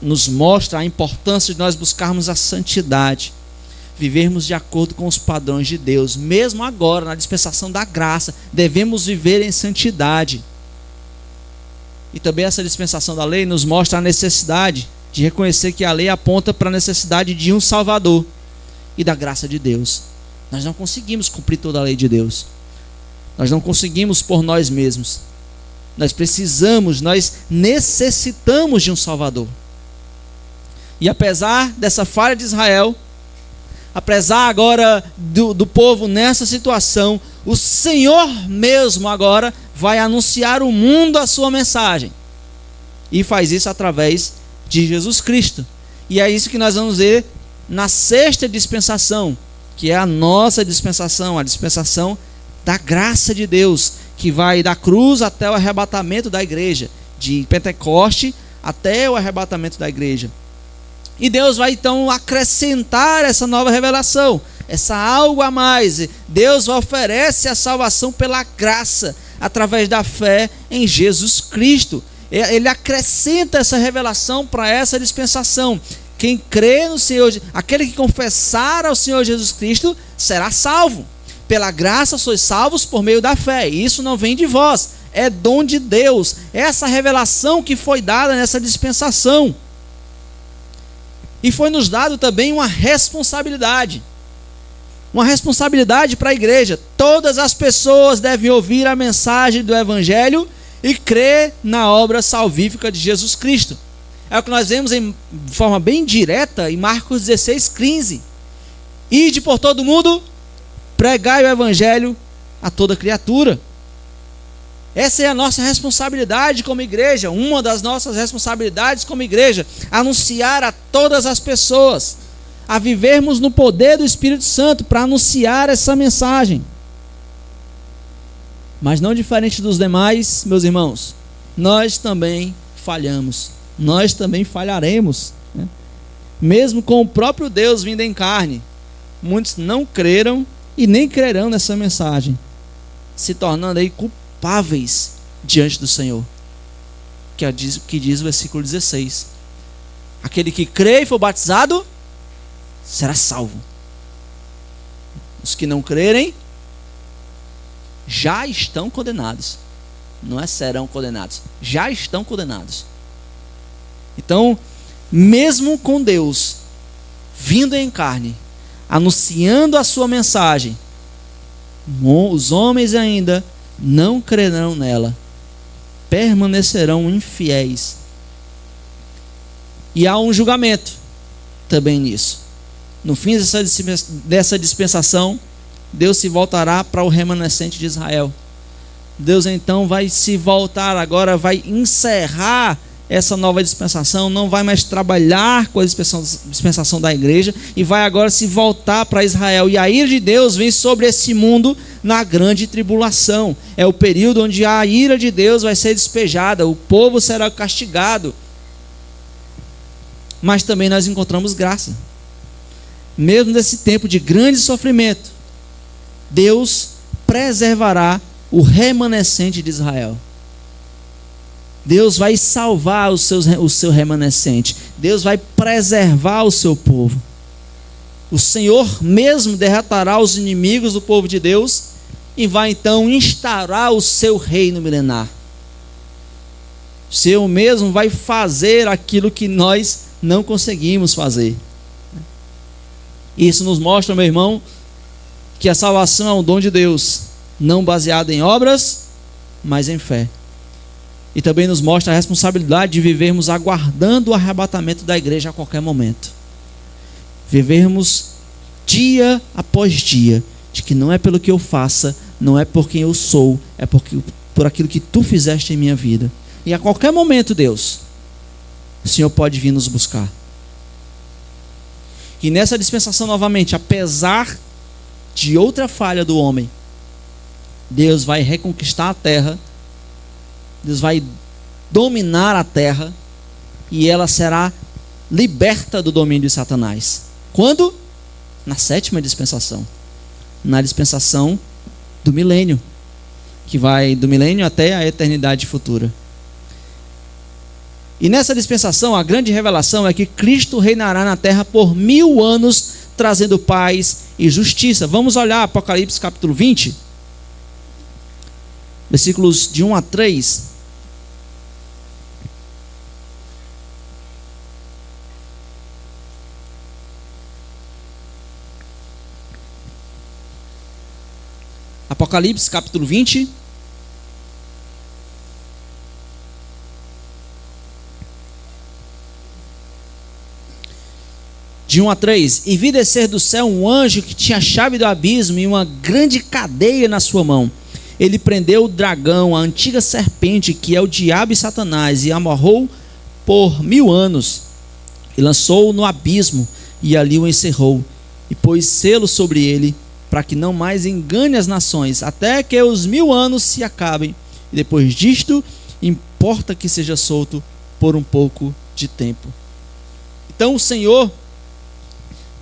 nos mostra a importância de nós buscarmos a santidade, vivermos de acordo com os padrões de Deus. Mesmo agora, na dispensação da graça, devemos viver em santidade. E também essa dispensação da lei nos mostra a necessidade de reconhecer que a lei aponta para a necessidade de um Salvador. e da graça de Deus. Nós não conseguimos cumprir toda a lei de Deus. Nós não conseguimos por nós mesmos. Nós precisamos, nós necessitamos de um Salvador. E apesar dessa falha de Israel, apesar agora do povo nessa situação, o Senhor mesmo agora vai anunciar ao mundo a sua mensagem. E faz isso através de Jesus Cristo. E é isso que nós vamos ver na sexta dispensação, que é a nossa dispensação, a dispensação da graça de Deus, que vai da cruz até o arrebatamento da igreja, de Pentecoste até o arrebatamento da igreja. E Deus vai então acrescentar essa nova revelação, essa algo a mais. Deus oferece a salvação pela graça, através da fé em Jesus Cristo. Ele acrescenta essa revelação para essa dispensação. Quem crê no Senhor, aquele que confessar ao Senhor Jesus Cristo, será salvo. Pela graça sois salvos por meio da fé. E isso não vem de vós, é dom de Deus. Essa revelação que foi dada nessa dispensação. E foi nos dado também uma responsabilidade. Uma responsabilidade para a igreja. Todas as pessoas devem ouvir a mensagem do Evangelho e crer na obra salvífica de Jesus Cristo. É o que nós vemos de forma bem direta em Marcos 16:15. Ide por todo mundo, pregai o Evangelho a toda criatura. Essa é a nossa responsabilidade como igreja, uma das nossas responsabilidades como igreja, anunciar a todas as pessoas, a vivermos no poder do Espírito Santo para anunciar essa mensagem. Mas não diferente dos demais, meus irmãos, nós também falhamos, nós também falharemos, né? Mesmo com o próprio Deus vindo em carne, muitos não creram e nem crerão nessa mensagem, se tornando aí culpáveis diante do Senhor, que diz o versículo 16: aquele que crê e for batizado será salvo. Os que não crerem já estão condenados. Não é serão condenados, já estão condenados. Então, mesmo com Deus vindo em carne, anunciando a sua mensagem, os homens ainda não crerão nela, permanecerão infiéis. E há um julgamento também nisso. No fim dessa dispensação, Deus se voltará para o remanescente de Israel. Deus então vai se voltar agora, vai encerrar essa nova dispensação, não vai mais trabalhar com a dispensação da igreja, e vai agora se voltar para Israel. E a ira de Deus vem sobre esse mundo na grande tribulação. É o período onde a ira de Deus vai ser despejada, o povo será castigado. Mas também nós encontramos graça. Mesmo nesse tempo de grande sofrimento, Deus preservará o remanescente de Israel. Deus vai salvar o seu remanescente. Deus vai preservar o seu povo. O Senhor mesmo derrotará os inimigos do povo de Deus e vai então instaurar o seu reino milenar. O Senhor mesmo vai fazer aquilo que nós não conseguimos fazer. Isso nos mostra, meu irmão, que a salvação é um dom de Deus, não baseado em obras, mas em fé. E também nos mostra a responsabilidade de vivermos aguardando o arrebatamento da igreja a qualquer momento. Vivermos dia após dia, de que não é pelo que eu faça, não é por quem eu sou, é por aquilo que tu fizeste em minha vida. E a qualquer momento, Deus, o Senhor pode vir nos buscar. E nessa dispensação novamente, apesar de outra falha do homem, Deus vai reconquistar a terra, Deus vai dominar a terra, e ela será liberta do domínio de Satanás. Quando? Na sétima dispensação. Na dispensação do milênio, que vai do milênio até a eternidade futura. E nessa dispensação, a grande revelação é que Cristo reinará na terra por 1000 anos, trazendo paz e justiça. Vamos olhar Apocalipse capítulo 20, versículos de 1 a 3. Apocalipse capítulo 20. De 1 a 3. E vi descer do céu um anjo que tinha a chave do abismo e uma grande cadeia na sua mão. Ele prendeu o dragão, a antiga serpente, que é o diabo e Satanás, e amarrou por 1000 anos, e lançou-o no abismo, e ali o encerrou, e pôs selo sobre ele, para que não mais engane as nações, até que os 1000 anos se acabem. E depois disto, importa que seja solto por um pouco de tempo. Então o Senhor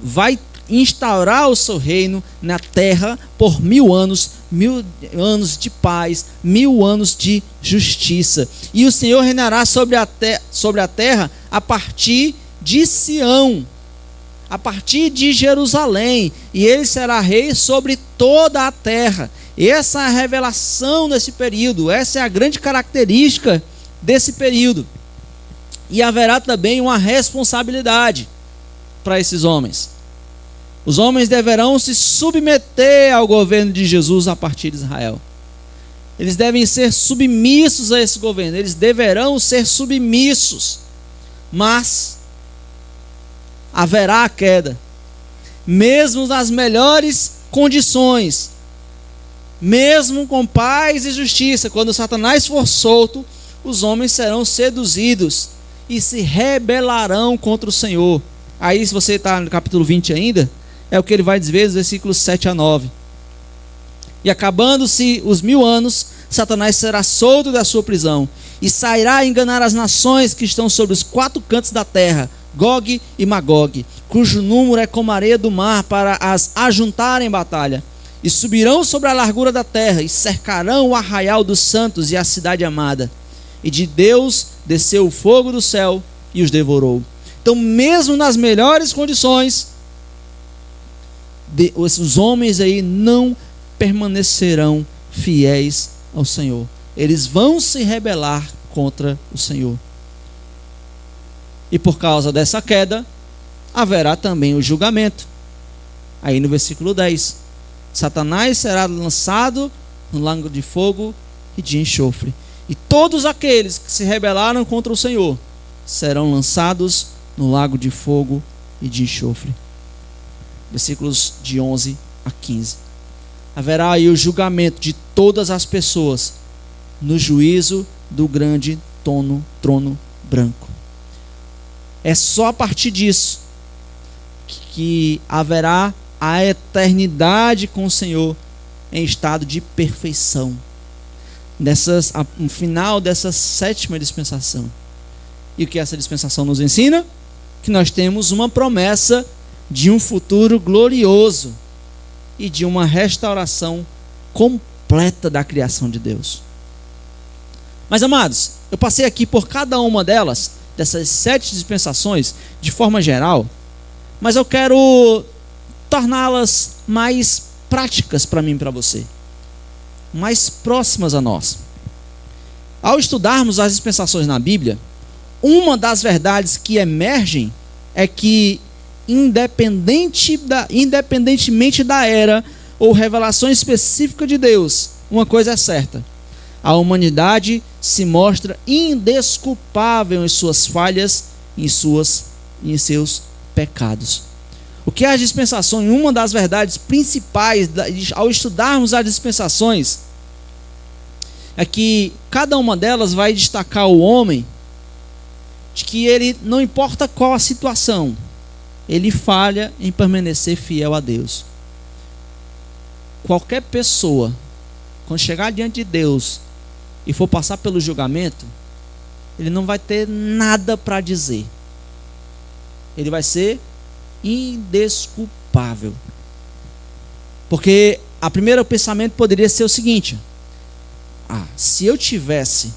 vai instaurar o seu reino na terra por 1000 anos, 1000 anos de paz, 1000 anos de justiça. E o Senhor reinará sobre a terra a partir de Sião, a partir de Jerusalém, e ele será rei sobre toda a terra. Essa é a revelação desse período, essa é a grande característica desse período. E haverá também uma responsabilidade para esses homens. Os homens deverão se submeter ao governo de Jesus a partir de Israel. Eles devem ser submissos a esse governo. Eles deverão ser submissos. Mas haverá a queda. Mesmo nas melhores condições, mesmo com paz e justiça, quando Satanás for solto, os homens serão seduzidos e se rebelarão contra o Senhor. Aí, se você está no capítulo 20 ainda, é o que ele vai dizer, dos versículos 7 a 9. E acabando-se os 1000 anos, Satanás será solto da sua prisão e sairá a enganar as nações que estão sobre os 4 cantos da terra, Gog e Magog, cujo número é como a areia do mar, para as ajuntarem em batalha. E subirão sobre a largura da terra e cercarão o arraial dos santos e a cidade amada. E de Deus desceu o fogo do céu e os devorou. Então, mesmo nas melhores condições, os homens aí não permanecerão fiéis ao Senhor. Eles vão se rebelar contra o Senhor. E por causa dessa queda, haverá também o julgamento. Aí no versículo 10. Satanás será lançado no lago de fogo e de enxofre. E todos aqueles que se rebelaram contra o Senhor serão lançados no lago de fogo e de enxofre. Versículos de 11 a 15. Haverá aí o julgamento de todas as pessoas no juízo do grande trono branco. É só a partir disso que haverá a eternidade com o Senhor em estado de perfeição. No final dessa 7ª dispensação. E o que essa dispensação nos ensina? Que nós temos uma promessa de um futuro glorioso e de uma restauração completa da criação de Deus. Mas, amados, eu passei aqui por cada uma dessas 7 dispensações, de forma geral, mas eu quero torná-las mais práticas para mim e para você, mais próximas a nós. Ao estudarmos as dispensações na Bíblia, uma das verdades que emergem é que, independentemente da era ou revelação específica de Deus, uma coisa é certa: a humanidade se mostra indesculpável em suas falhas e em seus pecados. O que é a dispensação? Uma das verdades principais ao estudarmos as dispensações é que cada uma delas vai destacar o homem de que ele, não importa qual a situação, ele falha em permanecer fiel a Deus. Qualquer pessoa, quando chegar diante de Deus e for passar pelo julgamento, ele não vai ter nada para dizer. Ele vai ser indesculpável. Porque o primeiro pensamento poderia ser o seguinte: se eu tivesse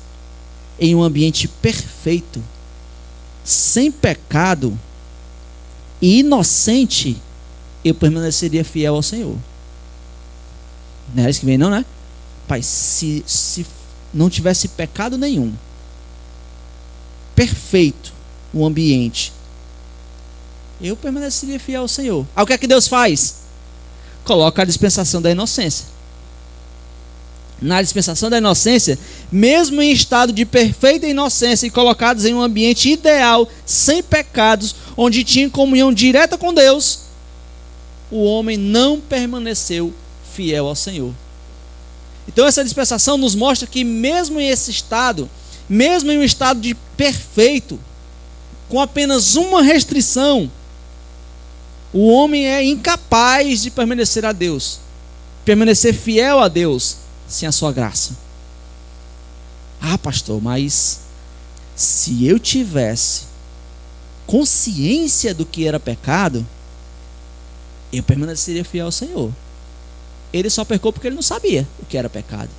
em um ambiente perfeito, sem pecado e inocente, eu permaneceria fiel ao Senhor. Não é isso que vem, não, né? Pai, se não tivesse pecado nenhum, perfeito o ambiente, eu permaneceria fiel ao Senhor. Aí o que é que Deus faz? Coloca a dispensação da inocência. Na dispensação da inocência, mesmo em estado de perfeita inocência e colocados em um ambiente ideal, sem pecados, onde tinham comunhão direta com Deus, o homem não permaneceu fiel ao Senhor. Então essa dispensação nos mostra que mesmo em esse estado, mesmo em um estado de perfeito, com apenas uma restrição, o homem é incapaz de permanecer a Deus, permanecer fiel a Deus, sem a sua graça. Ah, pastor, mas se eu tivesse consciência do que era pecado, eu permaneceria fiel ao Senhor. Ele só pecou porque ele não sabia o que era pecado.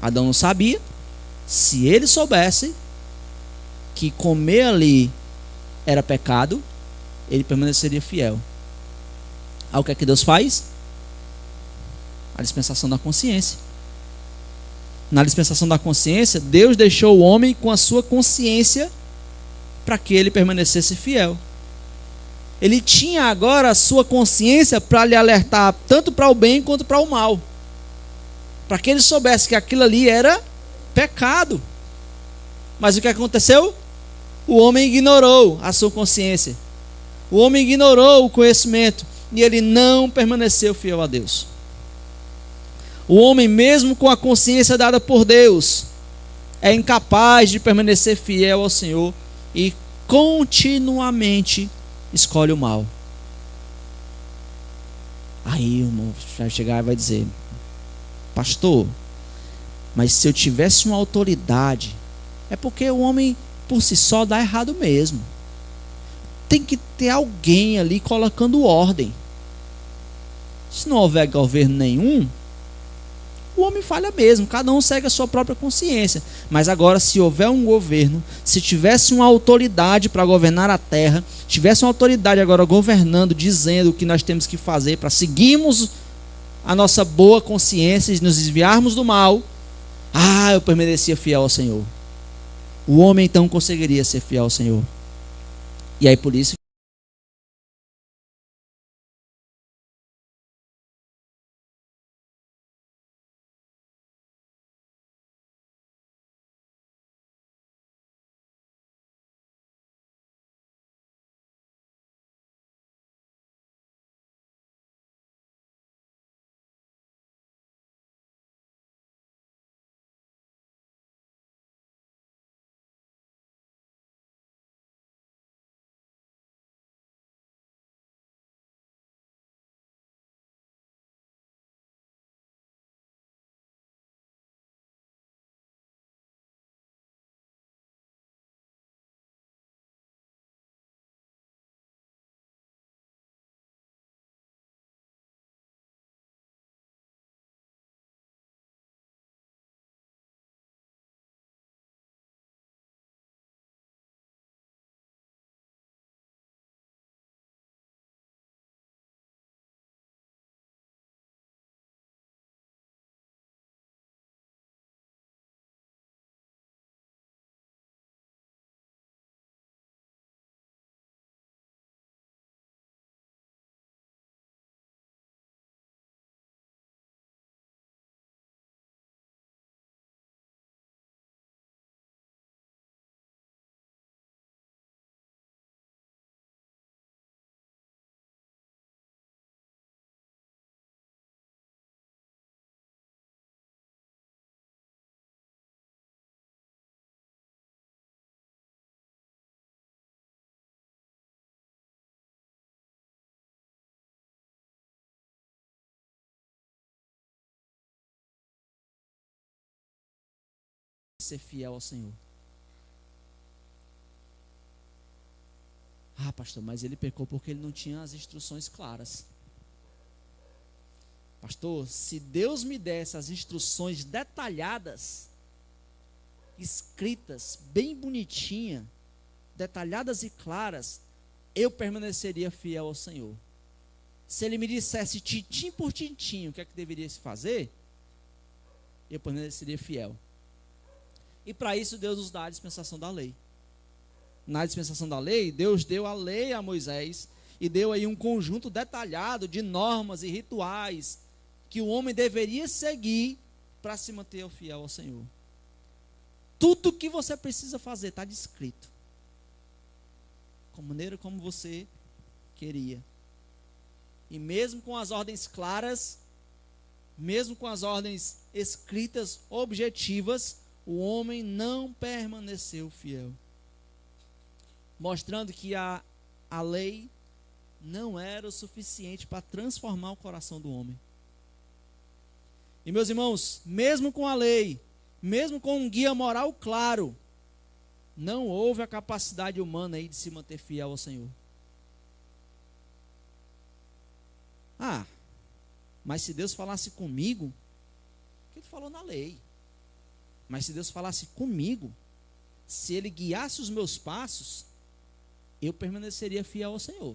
Adão não sabia. Se ele soubesse que comer ali era pecado, ele permaneceria fiel. Aí o que é que Deus faz? A dispensação da consciência. Na dispensação da consciência, Deus deixou o homem com a sua consciência para que ele permanecesse fiel. Ele tinha agora a sua consciência para lhe alertar tanto para o bem quanto para o mal, para que ele soubesse que aquilo ali era pecado. Mas o que aconteceu? O homem ignorou a sua consciência. O homem ignorou o conhecimento e ele não permaneceu fiel a Deus. O homem, mesmo com a consciência dada por Deus, é incapaz de permanecer fiel ao Senhor e continuamente escolhe o mal. Aí o irmão vai chegar e vai dizer: pastor, mas se eu tivesse uma autoridade, é porque o homem por si só dá errado mesmo. Tem que ter alguém ali colocando ordem. Se não houver governo nenhum, o homem falha mesmo, cada um segue a sua própria consciência. Mas agora, se houver um governo, se tivesse uma autoridade para governar a terra, tivesse uma autoridade agora governando, dizendo o que nós temos que fazer para seguirmos a nossa boa consciência e nos desviarmos do mal, eu permanecia fiel ao Senhor. O homem então conseguiria ser fiel ao Senhor. E aí por isso ser fiel ao Senhor. Pastor, mas ele pecou porque ele não tinha as instruções claras. Pastor, se Deus me desse as instruções detalhadas, escritas, bem bonitinha, detalhadas e claras, eu permaneceria fiel ao Senhor. Se ele me dissesse tintim por tintim o que é que deveria se fazer, eu permaneceria fiel. E para isso Deus nos dá a dispensação da lei. Na dispensação da lei, Deus deu a lei a Moisés e deu aí um conjunto detalhado de normas e rituais que o homem deveria seguir para se manter fiel ao Senhor. Tudo que você precisa fazer está descrito. Com a maneira como você queria. E mesmo com as ordens claras, mesmo com as ordens escritas, objetivas, o homem não permaneceu fiel. Mostrando que a lei não era o suficiente para transformar o coração do homem. E meus irmãos, mesmo com a lei, mesmo com um guia moral claro, não houve a capacidade humana aí de se manter fiel ao Senhor. Mas se Deus falasse comigo, que ele falou na lei. Mas se Deus falasse comigo, se ele guiasse os meus passos, eu permaneceria fiel ao Senhor.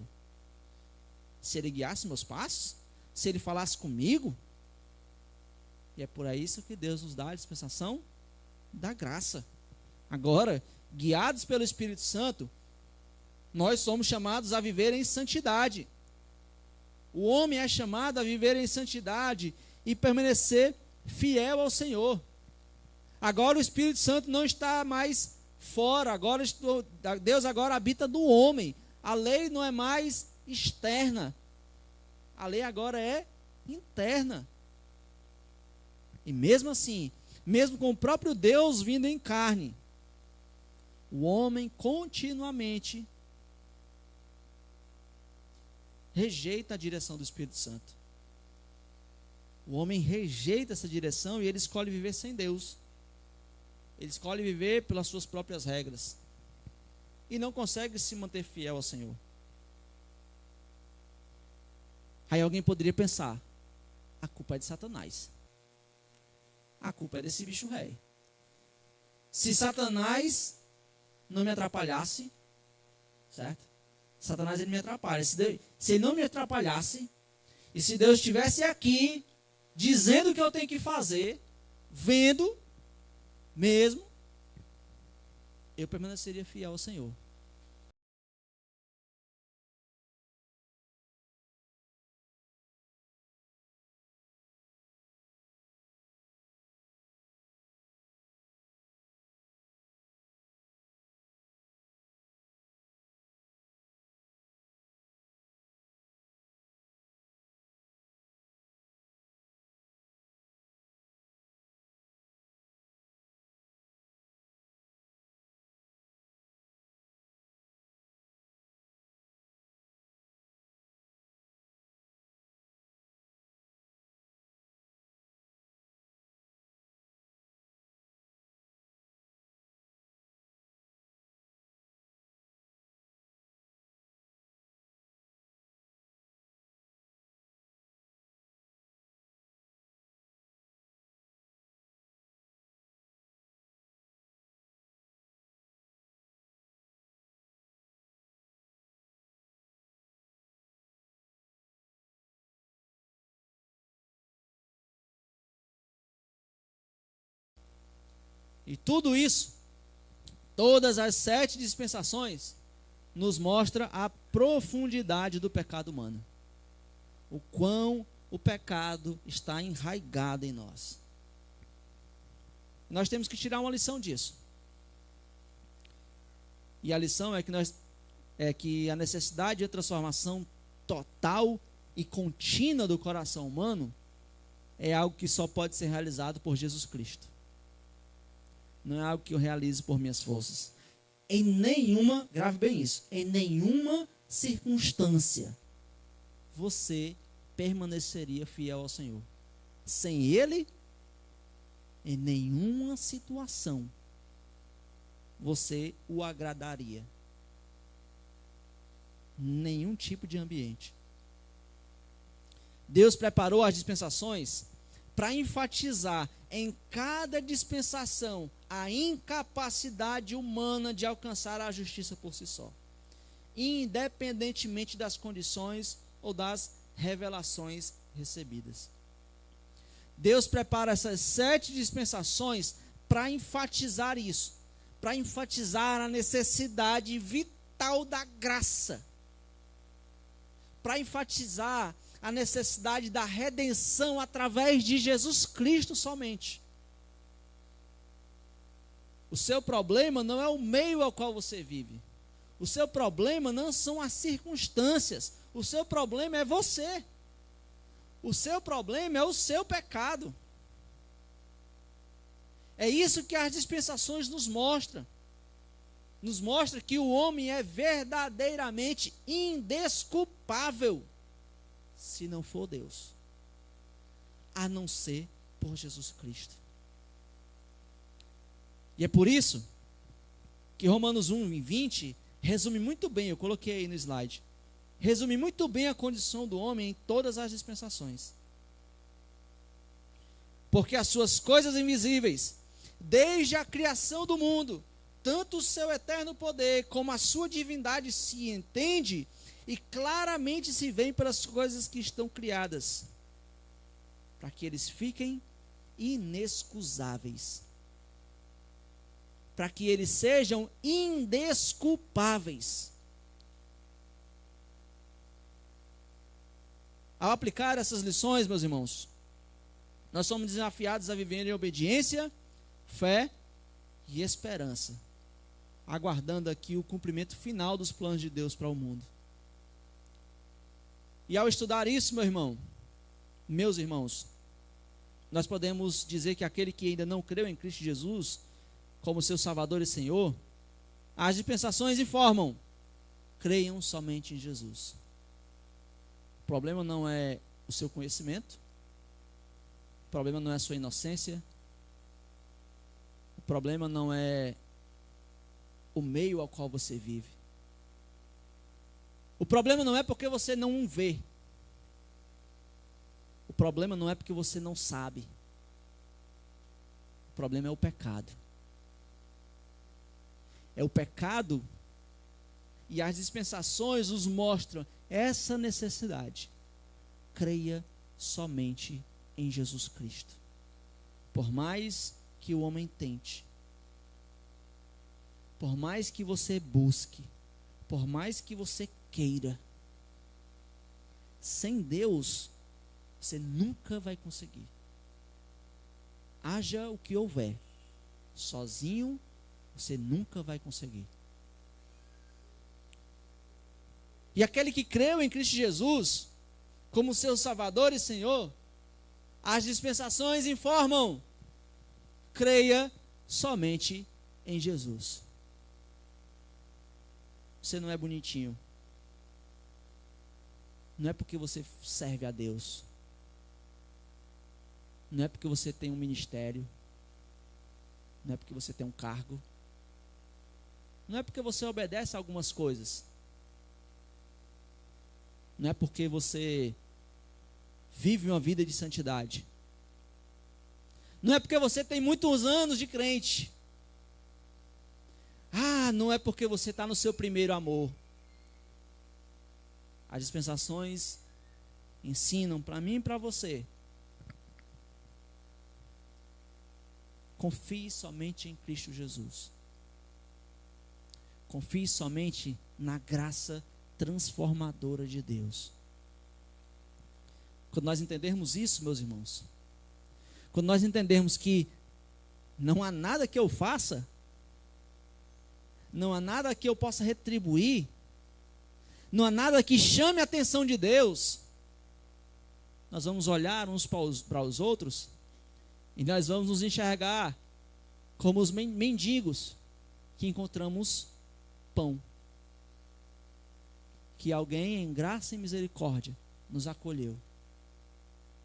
Se ele guiasse meus passos, se ele falasse comigo, e é por isso que Deus nos dá a dispensação da graça. Agora, guiados pelo Espírito Santo, nós somos chamados a viver em santidade. O homem é chamado a viver em santidade e permanecer fiel ao Senhor. Agora o Espírito Santo não está mais fora, Deus agora habita no homem. A lei não é mais externa, a lei agora é interna. E mesmo assim, mesmo com o próprio Deus vindo em carne, o homem continuamente rejeita a direção do Espírito Santo. O homem rejeita essa direção e ele escolhe viver sem Deus. Ele escolhe viver pelas suas próprias regras. E não consegue se manter fiel ao Senhor. Aí alguém poderia pensar: a culpa é de Satanás. A culpa é desse bicho rei. Se Satanás não me atrapalhasse, certo? Satanás ele me atrapalha. Se ele não me atrapalhasse, e se Deus estivesse aqui, dizendo o que eu tenho que fazer, vendo mesmo, eu permaneceria fiel ao Senhor. E tudo isso, todas as 7 dispensações, nos mostra a profundidade do pecado humano. O quão o pecado está enraizado em nós. Nós temos que tirar uma lição disso. E a lição é que a necessidade de transformação total e contínua do coração humano é algo que só pode ser realizado por Jesus Cristo. Não é algo que eu realize por minhas forças. Em nenhuma, grave bem isso, em nenhuma circunstância você permaneceria fiel ao Senhor. Sem Ele, em nenhuma situação você o agradaria. Nenhum tipo de ambiente. Deus preparou as dispensações para enfatizar em cada dispensação a incapacidade humana de alcançar a justiça por si só, independentemente das condições ou das revelações recebidas. Deus prepara essas 7 dispensações para enfatizar isso, para enfatizar a necessidade vital da graça, para enfatizar a necessidade da redenção através de Jesus Cristo somente. O seu problema não é o meio ao qual você vive. O seu problema não são as circunstâncias. O seu problema é você. O seu problema é o seu pecado. É isso que as dispensações nos mostram. Nos mostra que o homem é verdadeiramente indesculpável, se não for Deus, a não ser por Jesus Cristo. E é por isso que Romanos 1:20 resume muito bem, eu coloquei aí no slide, resume muito bem a condição do homem em todas as dispensações. Porque as suas coisas invisíveis, desde a criação do mundo, tanto o seu eterno poder como a sua divindade se entende e claramente se vê pelas coisas que estão criadas, para que eles fiquem inexcusáveis, para que eles sejam indesculpáveis. Ao aplicar essas lições, meus irmãos, nós somos desafiados a viver em obediência, fé e esperança, aguardando aqui o cumprimento final dos planos de Deus para o mundo. E ao estudar isso, meu irmão, meus irmãos, nós podemos dizer que aquele que ainda não creu em Cristo Jesus como seu Salvador e Senhor, as dispensações informam: creiam somente em Jesus. O problema não é o seu conhecimento, o problema não é a sua inocência, o problema não é o meio ao qual você vive. O problema não é porque você não vê. O problema não é porque você não sabe. O problema é o pecado. É o pecado, e as dispensações nos mostram essa necessidade. Creia somente em Jesus Cristo. Por mais que o homem tente, por mais que você busque, por mais que você queira, sem Deus, você nunca vai conseguir. Haja o que houver, sozinho, você nunca vai conseguir. E aquele que creu em Cristo Jesus, como seu Salvador e Senhor, as dispensações informam: creia somente em Jesus. Você não é bonitinho. Não é porque você serve a Deus. Não é porque você tem um ministério. Não é porque você tem um cargo. Não é porque você obedece a algumas coisas. Não é porque você vive uma vida de santidade. Não é porque você tem muitos anos de crente. Não é porque você está no seu primeiro amor. As dispensações ensinam para mim e para você: confie somente em Cristo Jesus. Confie somente na graça transformadora de Deus. Quando nós entendermos isso, meus irmãos, quando nós entendermos que não há nada que eu faça, não há nada que eu possa retribuir, não há nada que chame a atenção de Deus, nós vamos olhar uns para os outros e nós vamos nos enxergar como os mendigos que encontramos pão, que alguém em graça e misericórdia nos acolheu.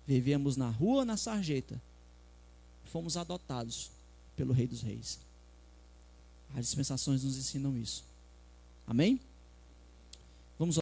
Vivíamos na rua, na sarjeta, fomos adotados pelo Rei dos Reis. As dispensações nos ensinam isso. Amém? Vamos